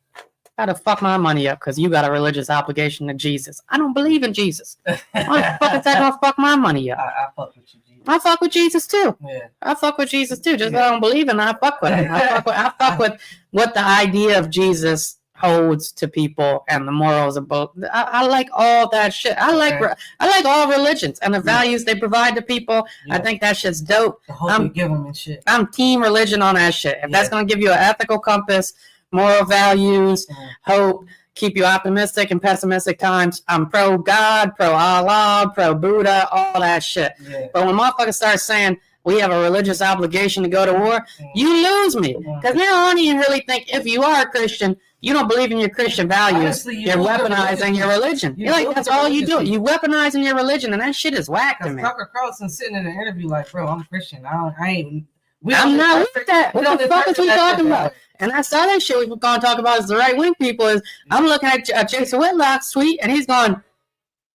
Gotta fuck my money up because you got a religious obligation to Jesus. I don't believe in Jesus. Why the fuck is that gonna fuck my money up? I fuck with you, Jesus. I fuck with Jesus too. Yeah. I fuck with Jesus too. Just I don't believe in. I fuck with him. I fuck with what the idea of Jesus holds to people and the morals of both. I like all that shit. I like all religions and the values they provide to people. Yeah. I think that shit's dope. The hope you give them and shit. I'm team religion on that shit. If that's gonna give you an ethical compass, moral values, hope, keep you optimistic in pessimistic times, I'm pro God, pro Allah, pro Buddha, all that shit. Yeah. But when motherfuckers start saying we have a religious obligation to go to war, you lose me. Because now I don't even really think if you are a Christian, you don't believe in your Christian values. Honestly, you're weaponizing your religion. You're like, that's all you do. You weaponizing your religion, and that shit is whack to me. Tucker Carlson sitting in an interview like, bro, I'm Christian. I'm not with that. What the fuck is we talking about? And I saw that shit we were going to talk about as the right-wing people is, I'm looking at Jason Whitlock's tweet, and he's going,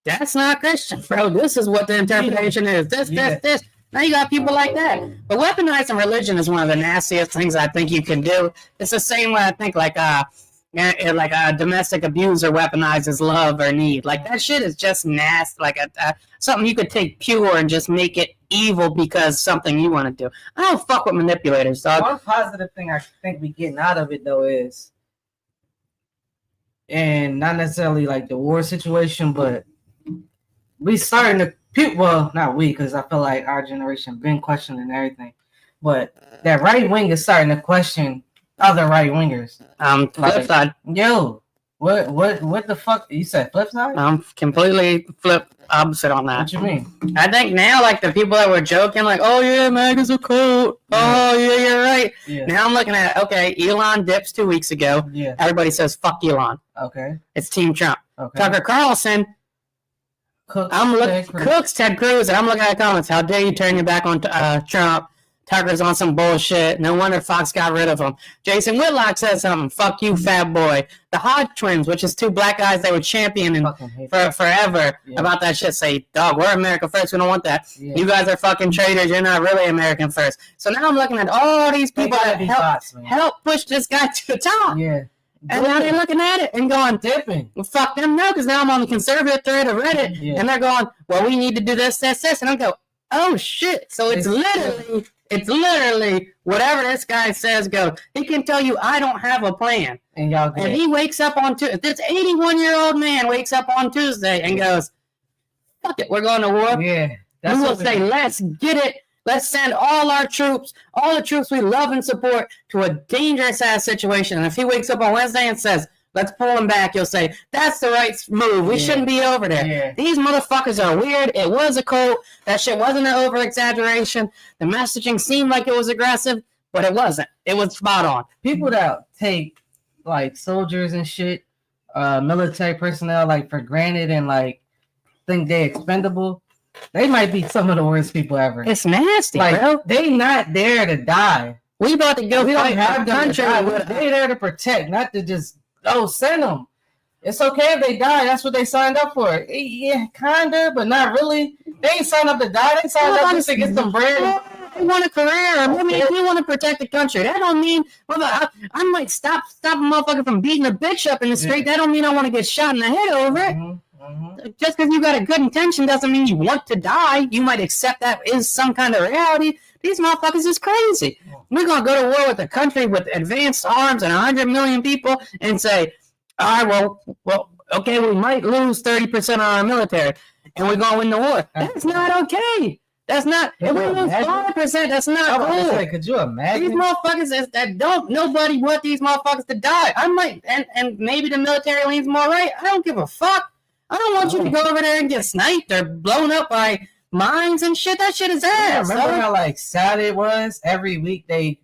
that's not Christian, bro. This is what the interpretation is. This. Now you got people like that. But weaponizing religion is one of the nastiest things I think you can do. It's the same way I think like a domestic abuser weaponizes love or need. Like that shit is just nasty. Like something you could take pure and just make it evil because something you want to do. I don't fuck with manipulators, dog. One positive thing I think we getting out of it though is, and not necessarily like the war situation, but we starting to. Well, not we, because I feel like our generation been questioning everything, but that right wing is starting to question other right wingers. Flip side. Yo, what the fuck? You said flip side? I'm completely flip opposite on that. What you mean? I think now, like the people that were joking, like, oh yeah, MAGA's a cult. Oh yeah, you're right. Yeah. Now I'm looking at Elon dips 2 weeks ago. Yeah. Everybody says fuck Elon. Okay. It's Team Trump. Okay. Tucker Carlson. Cooks, Ted Cruz, and I'm looking at the comments. How dare you turn your back on Trump? Tucker's on some bullshit. No wonder Fox got rid of him. Jason Whitlock said something. Fuck you, fat boy. The Hodge twins, which is two black guys they were championing for forever about that shit, say, dog, we're America first. We don't want that. Yeah. You guys are fucking traitors. You're not really American first. So now I'm looking at all these people that help push this guy to the top. Yeah. And now they're looking at it and going, dipping. Well, fuck them now, because now I'm on the conservative thread of Reddit, and they're going, well, we need to do this. And I go, oh shit. So it's literally whatever this guy says goes. He can tell you I don't have a plan. And y'all and he wakes up on Tuesday. This 81-year-old man wakes up on Tuesday and goes, fuck it, we're going to war. Yeah. We will say, let's get it. Let's send all our troops, all the troops we love and support, to a dangerous-ass situation. And if he wakes up on Wednesday and says, let's pull him back, you'll say, that's the right move. We shouldn't be over there. Yeah. These motherfuckers are weird. It was a cult. That shit wasn't an over-exaggeration. The messaging seemed like it was aggressive, but it wasn't. It was spot on. People that take, like, soldiers and shit, military personnel, like, for granted and, like, think they're expendable, they might be some of the worst people ever. It's nasty, like, bro. They not there to die. We about to go. We don't have country. They're there to protect, not to just send them. It's okay if they die. That's what they signed up for. Yeah, kinda, but not really. They ain't signed up to die. They signed up just to get some bread. They want a career. I mean, if you want to protect the country, that don't mean. Well, I might stop a motherfucker from beating a bitch up in the street. That don't mean I want to get shot in the head over it. Mm-hmm. Just because you got a good intention doesn't mean you want to die. You might accept that is some kind of reality. These motherfuckers is crazy. We're going to go to war with a country with advanced arms and 100 million people and say, all right, well, okay, we might lose 30% of our military and we're going to win the war. That's not okay. That's not, if we lose 5%, that's not cool. Could you imagine? These motherfuckers that don't, nobody want these motherfuckers to die. I might, and maybe the military leans more right. I don't give a fuck. I don't want you to go over there and get sniped or blown up by mines and shit. That shit is ass. Remember how like sad it was? Every week they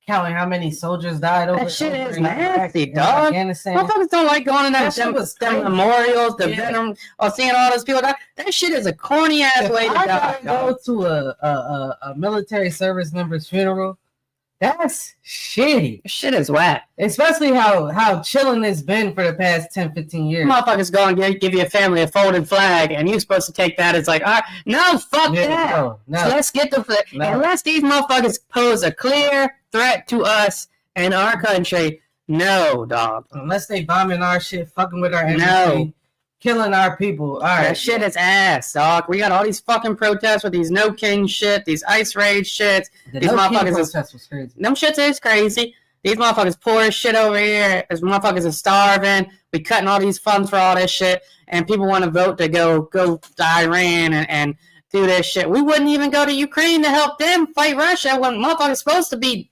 counting how many soldiers died over. That shit is nasty, dog. Motherfuckers don't like going to them memorials, the venom, or seeing all those people die. That shit is a corny ass way to die. Go to a military service member's funeral. That's shitty. Shit is whack. Especially how chilling it's been for the past 10, 15 years. Motherfuckers go and give your family a folded flag, and you're supposed to take that as like, all right, no, fuck that. No. So let's get the flag. No. Unless these motherfuckers pose a clear threat to us and our country, no, dog. Unless they bombing our shit, fucking with our energy, No. killing our people. All right. That shit is ass, dog. We got all these fucking protests with these no king shit, these ice rage shits. The These no king motherfuckers protest was crazy. Them shits is crazy. These motherfuckers poor as shit over here. These motherfuckers are starving. We cutting all these funds for all this shit, and people want to vote to go to Iran and do this shit. We wouldn't even go to Ukraine to help them fight Russia when motherfuckers supposed to be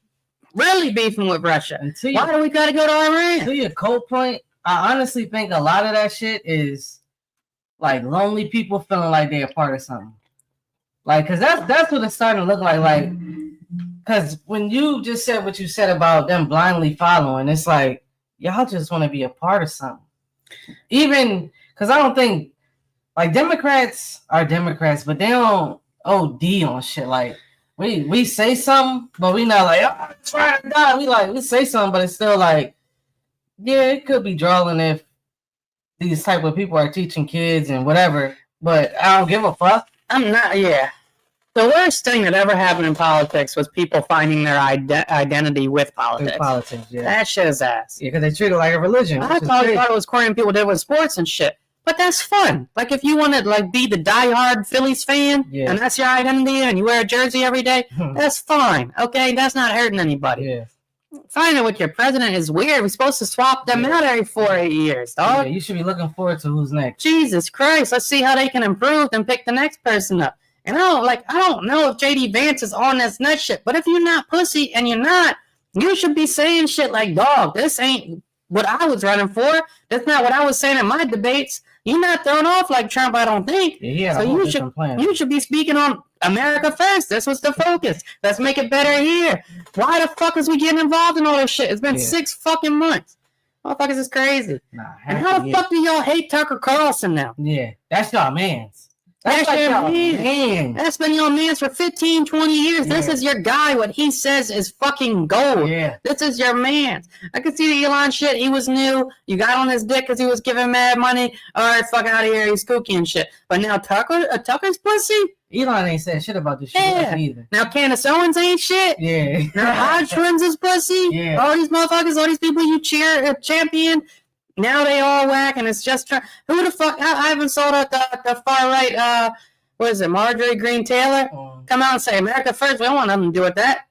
really beefing with Russia. Why do we gotta go to Iran? To your cold point, I honestly think a lot of that shit is like lonely people feeling like they're a part of something. Like, cause that's what it's starting to look like. Like, cause when you just said what you said about them blindly following, it's like y'all just want to be a part of something. Even cause I don't think like Democrats are Democrats, but they don't OD on shit. Like we say something, but we not like, oh, I'm trying to die. We say something, but it's still like, yeah, it could be drawing if these type of people are teaching kids and whatever, but I don't give a fuck. I'm not, yeah. The worst thing that ever happened in politics was people finding their identity with politics. With politics, yeah. That shit is ass. Yeah, because they treat it like a religion. I thought it was corny people did with sports and shit. But that's fun. Like, if you want to, like, be the diehard Phillies fan, and that's your identity, and you wear a jersey every day, that's fine, okay? That's not hurting anybody. Yeah. Finding with your president is weird. We're supposed to swap them out every 4-8 years, dog. Yeah, you should be looking forward to who's next. Jesus Christ, let's see how they can improve and pick the next person up. And I don't know if JD Vance is on this nut shit, but if you're not pussy and you're not, you should be saying shit like, dog, this ain't what I was running for. That's not what I was saying in my debates. You're not thrown off like Trump, I don't think. Yeah, so you should be speaking on America first. This was the focus. Let's make it better here. Why the fuck is we getting involved in all this shit? It's been 6 fucking months. Motherfuckers is crazy. And how the fuck do y'all hate Tucker Carlson now? Yeah, that's y'all mans. That's like your man. That's been your man's for 15, 20 years. Yeah. This is your guy. What he says is fucking gold. Yeah. This is your man's. I could see the Elon shit. He was new. You got on his dick because he was giving mad money. All right, fuck out of here. He's kooky and shit. But now Tucker's pussy? Elon ain't said shit about this shit either. Now Candace Owens ain't shit. Yeah. Now Hodge Twins is pussy. Yeah. All these motherfuckers, all these people you champion. Now they all whack, and it's just who the fuck? I haven't saw the far right. What is it, Marjorie Green Taylor? Come out and say America first. We don't want nothing to do with that.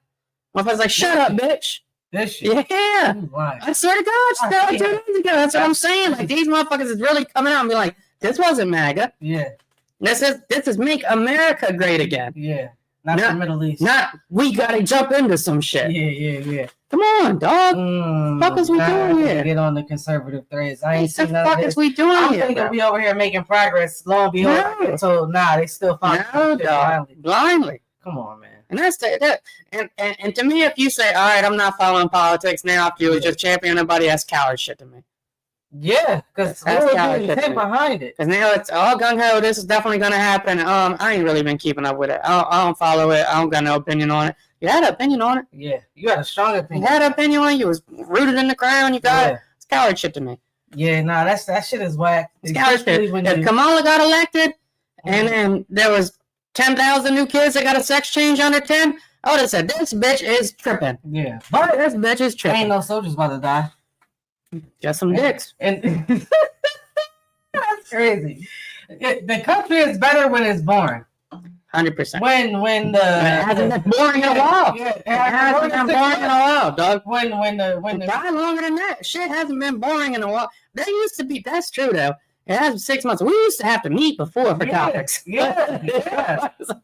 Motherfuckers like, shut up, bitch. This shit. Yeah. I swear to God, she said it 2 days ago. That's what I'm saying. Like these motherfuckers is really coming out and be like, this wasn't MAGA. Yeah. This is make America great again. Yeah. Not the Middle East. Not we gotta jump into some shit. Yeah. Come on, dog. Fuck is we doing here? Get on the conservative threads. I ain't seen none of this. Fuck is we doing I'm here? thinking we over here making progress. Lo and behold, so they still following blindly. Come on, man. And that's and to me, if you say, all right, I'm not following politics now, if you was just championing anybody, that's coward shit to me. Yeah, because that's behind it. Because now it's all gung ho. This is definitely gonna happen. I ain't really been keeping up with it. I don't follow it. I don't got no opinion on it. You had an opinion on it. Yeah, you got a strong opinion. You had an opinion on it. You was rooted in the ground. You got it. It's coward shit to me. Yeah, that shit is whack. It's coward shit. If Kamala got elected, and then there was 10,000 new kids that got a sex change under 10, I would have said this bitch is tripping. Yeah, but this bitch is tripping. Ain't no soldiers about to die. Just some dicks. And that's crazy. The country is better when it's boring. 100%. When it hasn't been boring in a while. Yeah, it hasn't been boring in a while, dog. When the die longer than that. Shit hasn't been boring in a while. That used to be. That's true though. It has been 6 months. We used to have to meet before for topics. Yeah.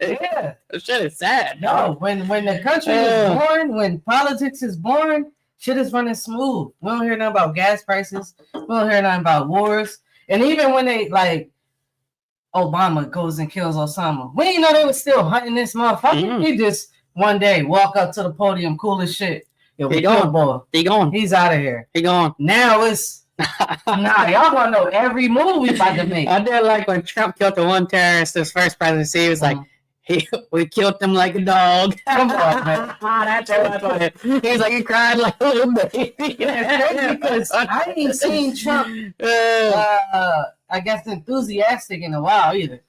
That shit is sad. No, when the country is boring, when politics is boring, shit is running smooth. We don't hear nothing about gas prices. We don't hear nothing about wars. And even when they like Obama goes and kills Osama, we didn't know they were still hunting this motherfucker. He just one day walk up to the podium, cool as shit. Yo, he gone, boy. He gone. He's out of here. He gone. Now it's y'all wanna know every move we about to make. I did like when Trump killed the one terrorist his first presidency. He was like, We killed them like a dog. Come on, man. That's funny. He's like, he cried like a little baby. Because I ain't seen Trump, I guess, enthusiastic in a while either.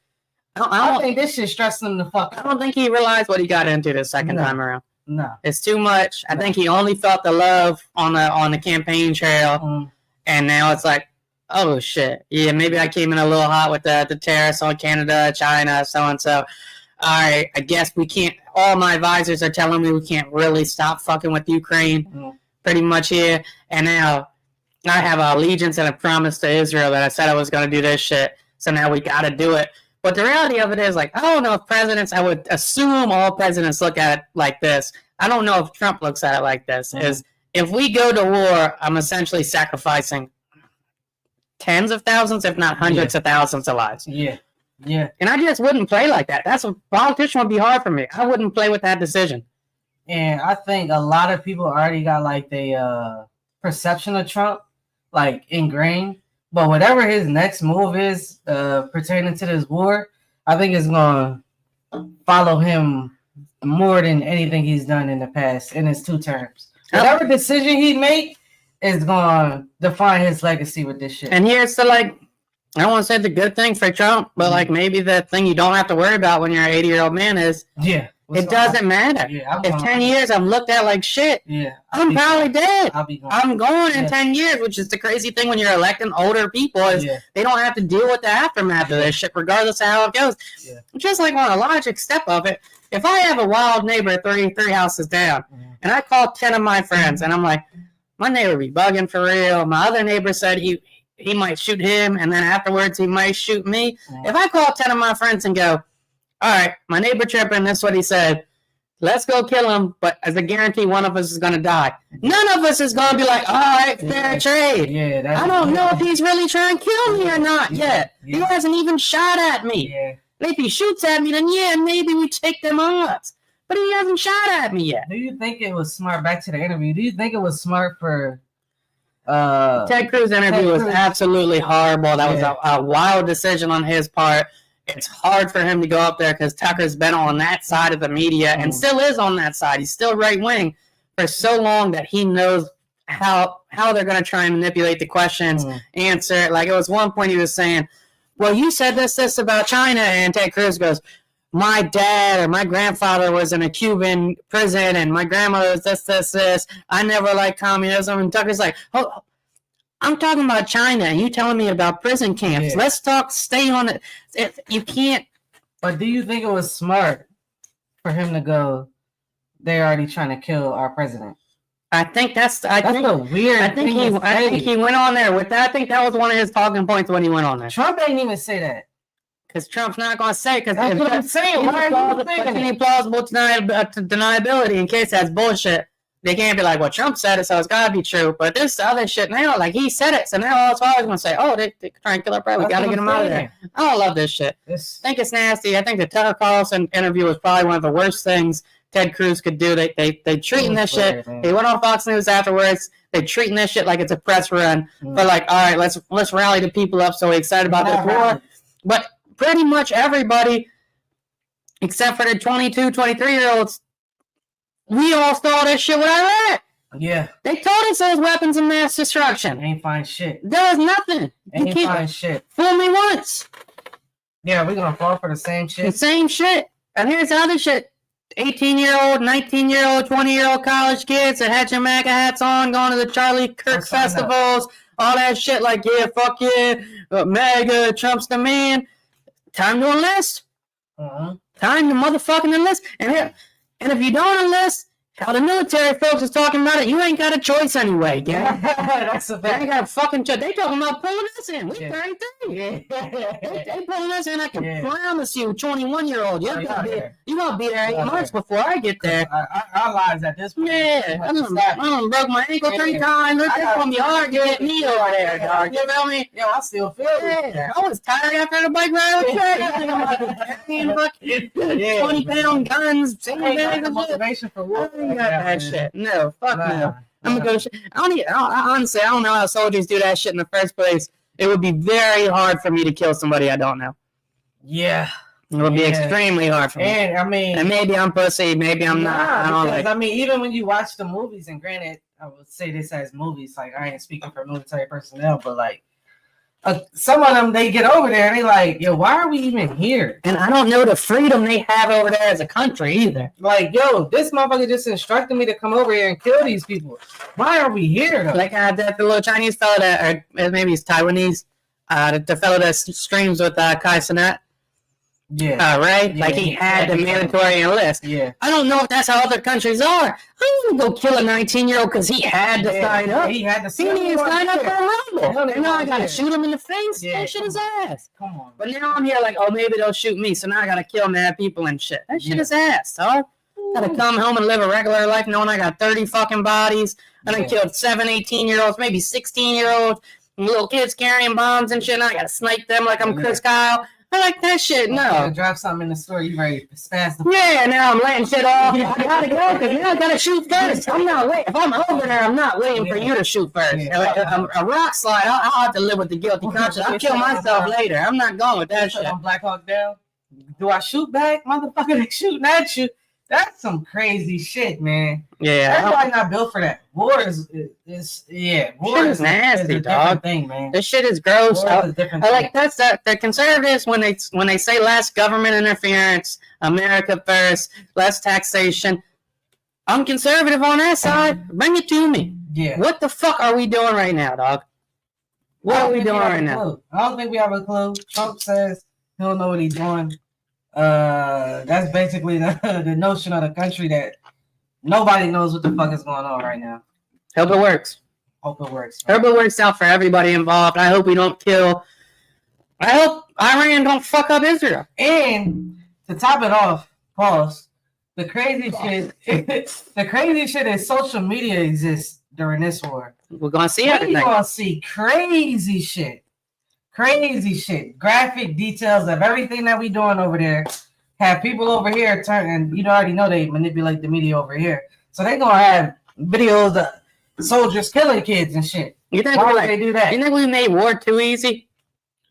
I think this shit stressed him the fuck out. I don't think he realized what he got into the second time around. No. It's too much. I think he only felt the love on the campaign trail, and now it's like, oh shit, yeah, maybe I came in a little hot with the tariffs on Canada, China, so and so. All right, I guess we can't. All my advisors are telling me we can't really stop fucking with Ukraine, pretty much here. And now I have allegiance and a promise to Israel that I said I was going to do this shit. So now we got to do it. But the reality of it is, like, I don't know if presidents. I would assume all presidents look at it like this. I don't know if Trump looks at it like this. Is if we go to war, I'm essentially sacrificing tens of thousands, if not hundreds of thousands of lives. Yeah. And I just wouldn't play like that. That's a politician would be hard for me. I wouldn't play with that decision. And I think a lot of people already got like the perception of Trump like ingrained. But whatever his next move is pertaining to this war, I think it's gonna follow him more than anything he's done in the past in his 2 terms. Whatever decision he make is gonna define his legacy with this shit. And here's the like, I don't want to say the good thing for Trump, but like maybe the thing you don't have to worry about when you're an 80-year-old man is it doesn't matter. If 10 years I'm looked at like shit, I'm probably dead. I'm going in 10 years, which is the crazy thing when you're electing older people is they don't have to deal with the aftermath of this shit, regardless of how it goes. Just like on a logic step of it, if I have a wild neighbor three houses down, and I call 10 of my friends, and I'm like, my neighbor be bugging for real. My other neighbor said he might shoot him, and then afterwards he might shoot me. If I call 10 of my friends and go, all right, my neighbor tripping, that's what he said, let's go kill him, but as a guarantee one of us is going to die. None of us is going to be like, all right, fair trade. I don't know if he's really trying to kill me or not yet. He hasn't even shot at me. If he shoots at me, then maybe we take them odds. But he hasn't shot at me yet. Do you think it was smart, back to the interview, do you think it was smart for Ted Cruz interview was absolutely horrible. That was a wild decision on his part. It's hard for him to go up there because Tucker's been on that side of the media and still is on that side. He's still right-wing for so long that he knows how they're going to try and manipulate the questions, answer it. Like, it was one point he was saying, well, you said this about China, and Ted Cruz goes, my dad or my grandfather was in a Cuban prison, and my grandmother was this. I never liked communism. And Tucker's like, oh, I'm talking about China, and you telling me about prison camps. Let's stay on it. You can't. But do you think it was smart for him to go, they're already trying to kill our president? I think that's a weird I think he went on there with that. I think that was one of his talking points when he went on there. Trump didn't even say that. Because Trump's not going to say. Because that's what I'm saying. Why are you thinking any plausible deniability in case that's bullshit? They can't be like, well, Trump said it, so it's got to be true. But this other shit now, like, he said it, so now all it's always going to say, oh, they trying to kill our president. We got to get him out of there. I don't love this shit. I think it's nasty. I think the Tucker Carlson interview was probably one of the worst things Ted Cruz could do. They treating this shit. They went on Fox News afterwards. They treating this shit like it's a press run. But like, all right, let's rally the people up so we're excited about this war. But pretty much everybody, except for the 22, 23-year-olds, we all saw this shit with Iraq. Yeah. They told us it was weapons of mass destruction. Ain't find shit. There was nothing. Ain't find shit. Fool me once. Yeah, we're going to fall for the same shit. The same shit. And here's the other shit. 18-year-old, 19-year-old, 20-year-old college kids that had your MAGA hats on, going to the Charlie Kirk festivals, all that shit like, yeah, fuck yeah, MAGA, Trump's the man. Time to enlist. Time to motherfucking enlist. And if you don't enlist, how the military folks is talking about it, you ain't got a choice anyway, yeah. That's a fact. They ain't got a fucking choice. They talking about pulling us in. We 33. They pulling us in. I can promise you, 21-year-old, you're gonna be there 8 months before I get there. Our lives at this point. Yeah, I done broke my ankle 3 times. It's gonna be hard to get me over there, dog. You feel me? Yo, I still feel it. Yeah, I was tired after the bike ride. 20-pound guns. Motivation for war. That shit. No, fuck no. I'm gonna go. Honestly, I don't know how soldiers do that shit in the first place. It would be very hard for me to kill somebody I don't know. Yeah. It would be Yeah. extremely hard for me. And I mean, And maybe I'm pussy, maybe I'm not. I don't because, like. I mean, even when you watch the movies, and granted, I would say this as movies, like I ain't speaking for military personnel, but like some of them, they get over there and they like, yo, why are we even here? And I don't know the freedom they have over there as a country either. Like, yo, this motherfucker just instructed me to come over here and kill these people. Why are we here though? Like the little Chinese fella that, or maybe he's Taiwanese, the fellow that streams with Kai Cenat. Yeah. Right? Yeah, Like he had the mandatory enlist. Yeah. I don't know if that's how other countries are. I didn't go kill a 19-year-old because he had to sign up. He had to He didn't sign up for a rumble. And now I gotta shoot him in the face. Yeah, That shit is ass. Come on. But now I'm here like, oh, maybe they'll shoot me. So now I gotta kill mad people and shit. That shit is ass, dog. Gotta come home and live a regular life knowing I got 30 fucking bodies. And I killed 7 18-year-olds, maybe 16-year-olds, little kids carrying bombs and shit. And I gotta snipe them like I'm Chris Kyle. I like that shit. No. Drop something in the store, you ready to spaz the Yeah, now I'm letting shit off. I gotta go because now I gotta shoot first. I'm not waiting. If I'm over there, I'm not waiting for you to shoot first. A rock slide, I'll have to live with the guilty conscience. I'll kill myself later. I'm not going with that shit. On Black Hawk Down. Do I shoot back? Motherfucker, they shooting at you. That's some crazy shit, man. Yeah. Everybody not built for that. War is war is nasty, dog. Thing, man. This shit is gross. I like thing. the conservatives when they say less government interference, America first, less taxation. I'm conservative on that side. Bring it to me. Yeah. What the fuck are we doing right now, dog? What are we doing right now? I don't think we have a clue. Trump says he don't know what he's doing. That's basically the notion of the country that nobody knows what the fuck is going on right now. Hope it works. Hope it works. Hope it works out for everybody involved. I hope we don't kill. I hope Iran don't fuck up Israel. And to top it off, pause. The crazy shit is social media exists during this war. We're gonna see everything. We're gonna see crazy shit. Crazy shit. Graphic details of everything that we doing over there. Have people over here turn, and you already know they manipulate the media over here. So they gonna have videos of soldiers killing kids and shit. You think Why would they do that? You think we made war too easy?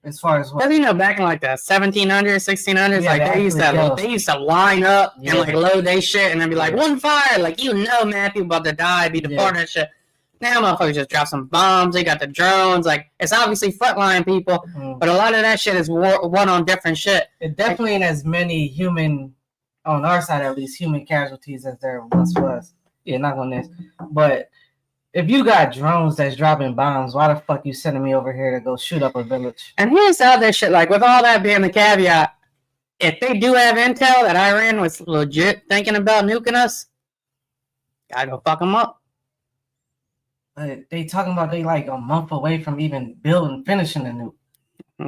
As far as what? Because, back in like the 1700s, 1600s, Yeah, like they used to line up and like load they shit and then be like, one fire, like man, people about to die, be deported and shit. Now motherfuckers just drop some bombs. They got the drones. Like, it's obviously frontline people, but a lot of that shit is won on different shit. It definitely ain't as many human, on our side at least, human casualties as there once was. Yeah, not on this. But if you got drones that's dropping bombs, why the fuck you sending me over here to go shoot up a village? And here's the other shit. Like, with all that being the caveat, if they do have intel that Iran was legit thinking about nuking us, gotta go fuck them up. But they talking about they like a month away from even finishing the nuke.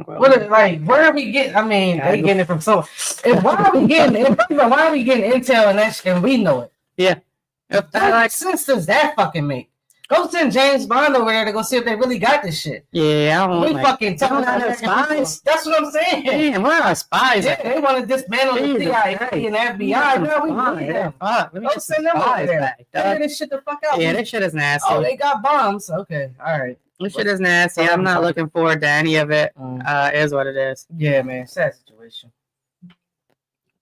Well, where are we getting? I mean, they getting it from somewhere. Why are we getting intel and that shit, and we know it? Yeah. What sense does that fucking make? Go send James Bond over there to go see if they really got this shit. Yeah, I don't we fucking telling our spies. That's what I'm saying. Man, where are our spies? Yeah, they want to dismantle the CIA and FBI. No, we need them. Let me just send them over there. Figure this shit the fuck out. Yeah, this shit is nasty. Oh, they got bombs. Okay, all right. This shit is nasty. I'm not looking forward to any of it. Is what it is. Yeah, man. Sad situation.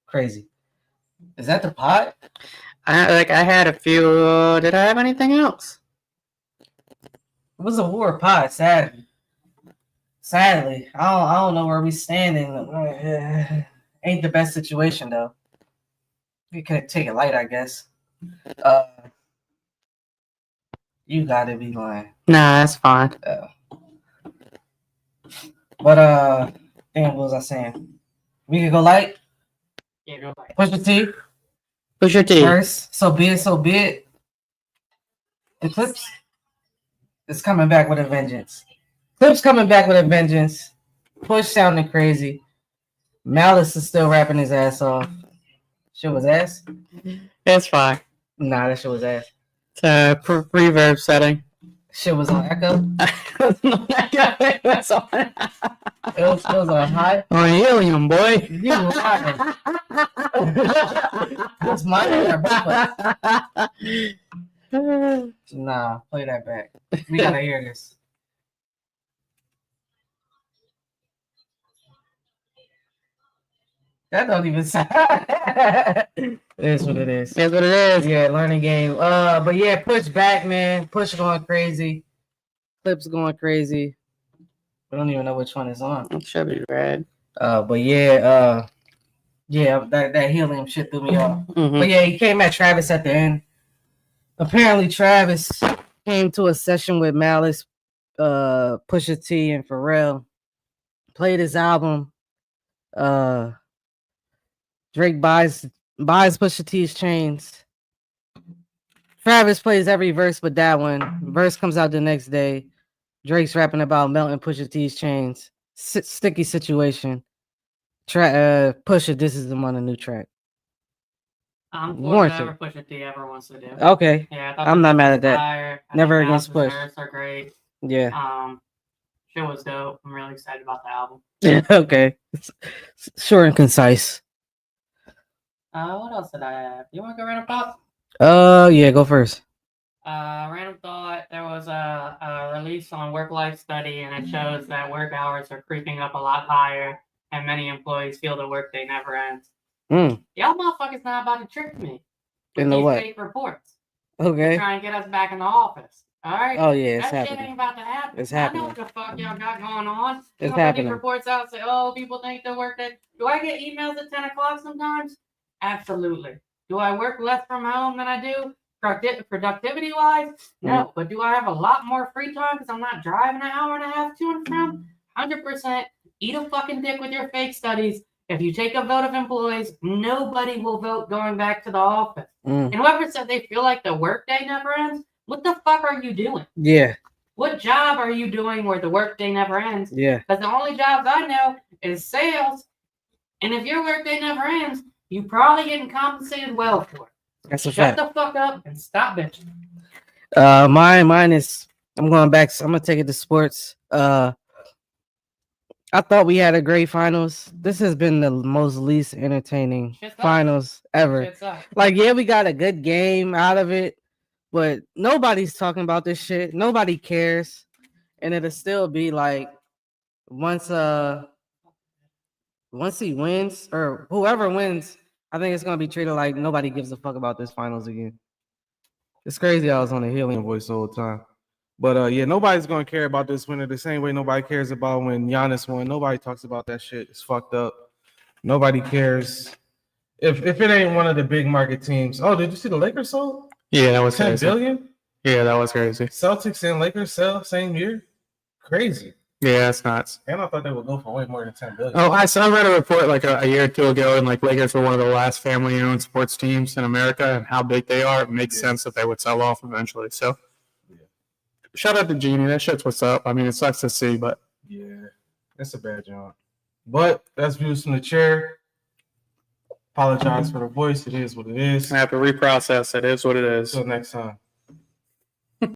Crazy. Is that the pot? I had a few. Did I have anything else? It was a war pot, sadly. I don't know where we standing. Ain't the best situation though. We could take it light, I guess. You gotta be lying. Nah, that's fine. But damn, what was I saying? We could go light. Yeah, go light. Push your T. Push your T. First, so be it. Eclipse is coming back with a vengeance. Push sounding crazy. Malice is still rapping his ass off. Shit was ass? It's fine. Nah, that shit was ass. It's a reverb setting. Shit was on echo? That's on. It was on high? On helium, boy. You lying. It's mine. Nah, play that back. We gotta hear this. That don't even sound. It is what it is. That's what it is. Yeah, learning game. But yeah, push back, man. Push going crazy. Clips going crazy. I don't even know which one is on. It should be red. But yeah, that helium shit threw me off. Mm-hmm. But yeah, he came at Travis at the end. Apparently, Travis came to a session with Malice, Pusha T, and Pharrell. Played his album. Drake buys Pusha T's chains. Travis plays every verse but that one. Verse comes out the next day. Drake's rapping about melting Pusha T's chains. Sticky situation. Pusha, this is him on a new track. I'm for Warranted. whatever Pusha T ever wants to do. Okay. Yeah, I I'm not mad at that. fire. I Never think against Malice's Push. lyrics are great. Yeah. Shit was dope. I'm really excited about the album. Okay. Short and concise. What else did I have? You want to go random thoughts? Yeah, go first. Random thought. There was a release on Work Life Study, and it shows that work hours are creeping up a lot higher, and many employees feel the workday never ends. Y'all motherfuckers not about to trick me with In the these what? fake reports. Okay. Try and get us back in the office. All right. Oh yeah, it's that shit happening. ain't about to happen. It's I know happening. what the fuck y'all got going on. It's Put happening. these reports out. Say, oh, people think the workday. Do I get emails at 10 o'clock sometimes? Absolutely. Do I work less from home than I do? Productivity wise? No. But do I have a lot more free time because I'm not driving an hour and a half to and from? 100%. Eat a fucking dick with your fake studies. If you take a vote of employees, nobody will vote going back to the office. And whoever said they feel like the workday never ends, what the fuck are you doing? Yeah. What job are you doing where the workday never ends? Yeah. Because the only jobs I know is sales. And if your workday never ends, you probably getting compensated well for it. That's a Shut fact. the fuck up and stop bitching. Mine is I'm going back. So I'm gonna take it to sports. I thought we had a great finals. This has been the most least entertaining finals ever. Like, yeah, we got a good game out of it, but nobody's talking about this shit. Nobody cares. And it'll still be like once he wins or whoever wins, I think it's gonna be treated like nobody gives a fuck about this finals again. It's crazy I was on a helium voice the whole time. But yeah, nobody's gonna care about this winner the same way nobody cares about when Giannis won. Nobody talks about that shit. It's fucked up. Nobody cares. If it ain't one of the big market teams. Oh, did you see the Lakers sold? Yeah, that was 10 crazy. billion? Yeah, that was crazy. Celtics and Lakers sell same year? Crazy. Yeah, it's nuts. And I thought they would go for way more than 10 billion. Oh, I read a report like a year or two ago, and like Lakers were one of the last family-owned sports teams in America, and how big they are, it makes sense that they would sell off eventually. So, shout out to Genie. That shit's what's up. I mean, it sucks to see, but yeah, that's a bad job. But that's views from the chair. Apologize for the voice. It is what it is. I have to reprocess. It is what it is. Until next time.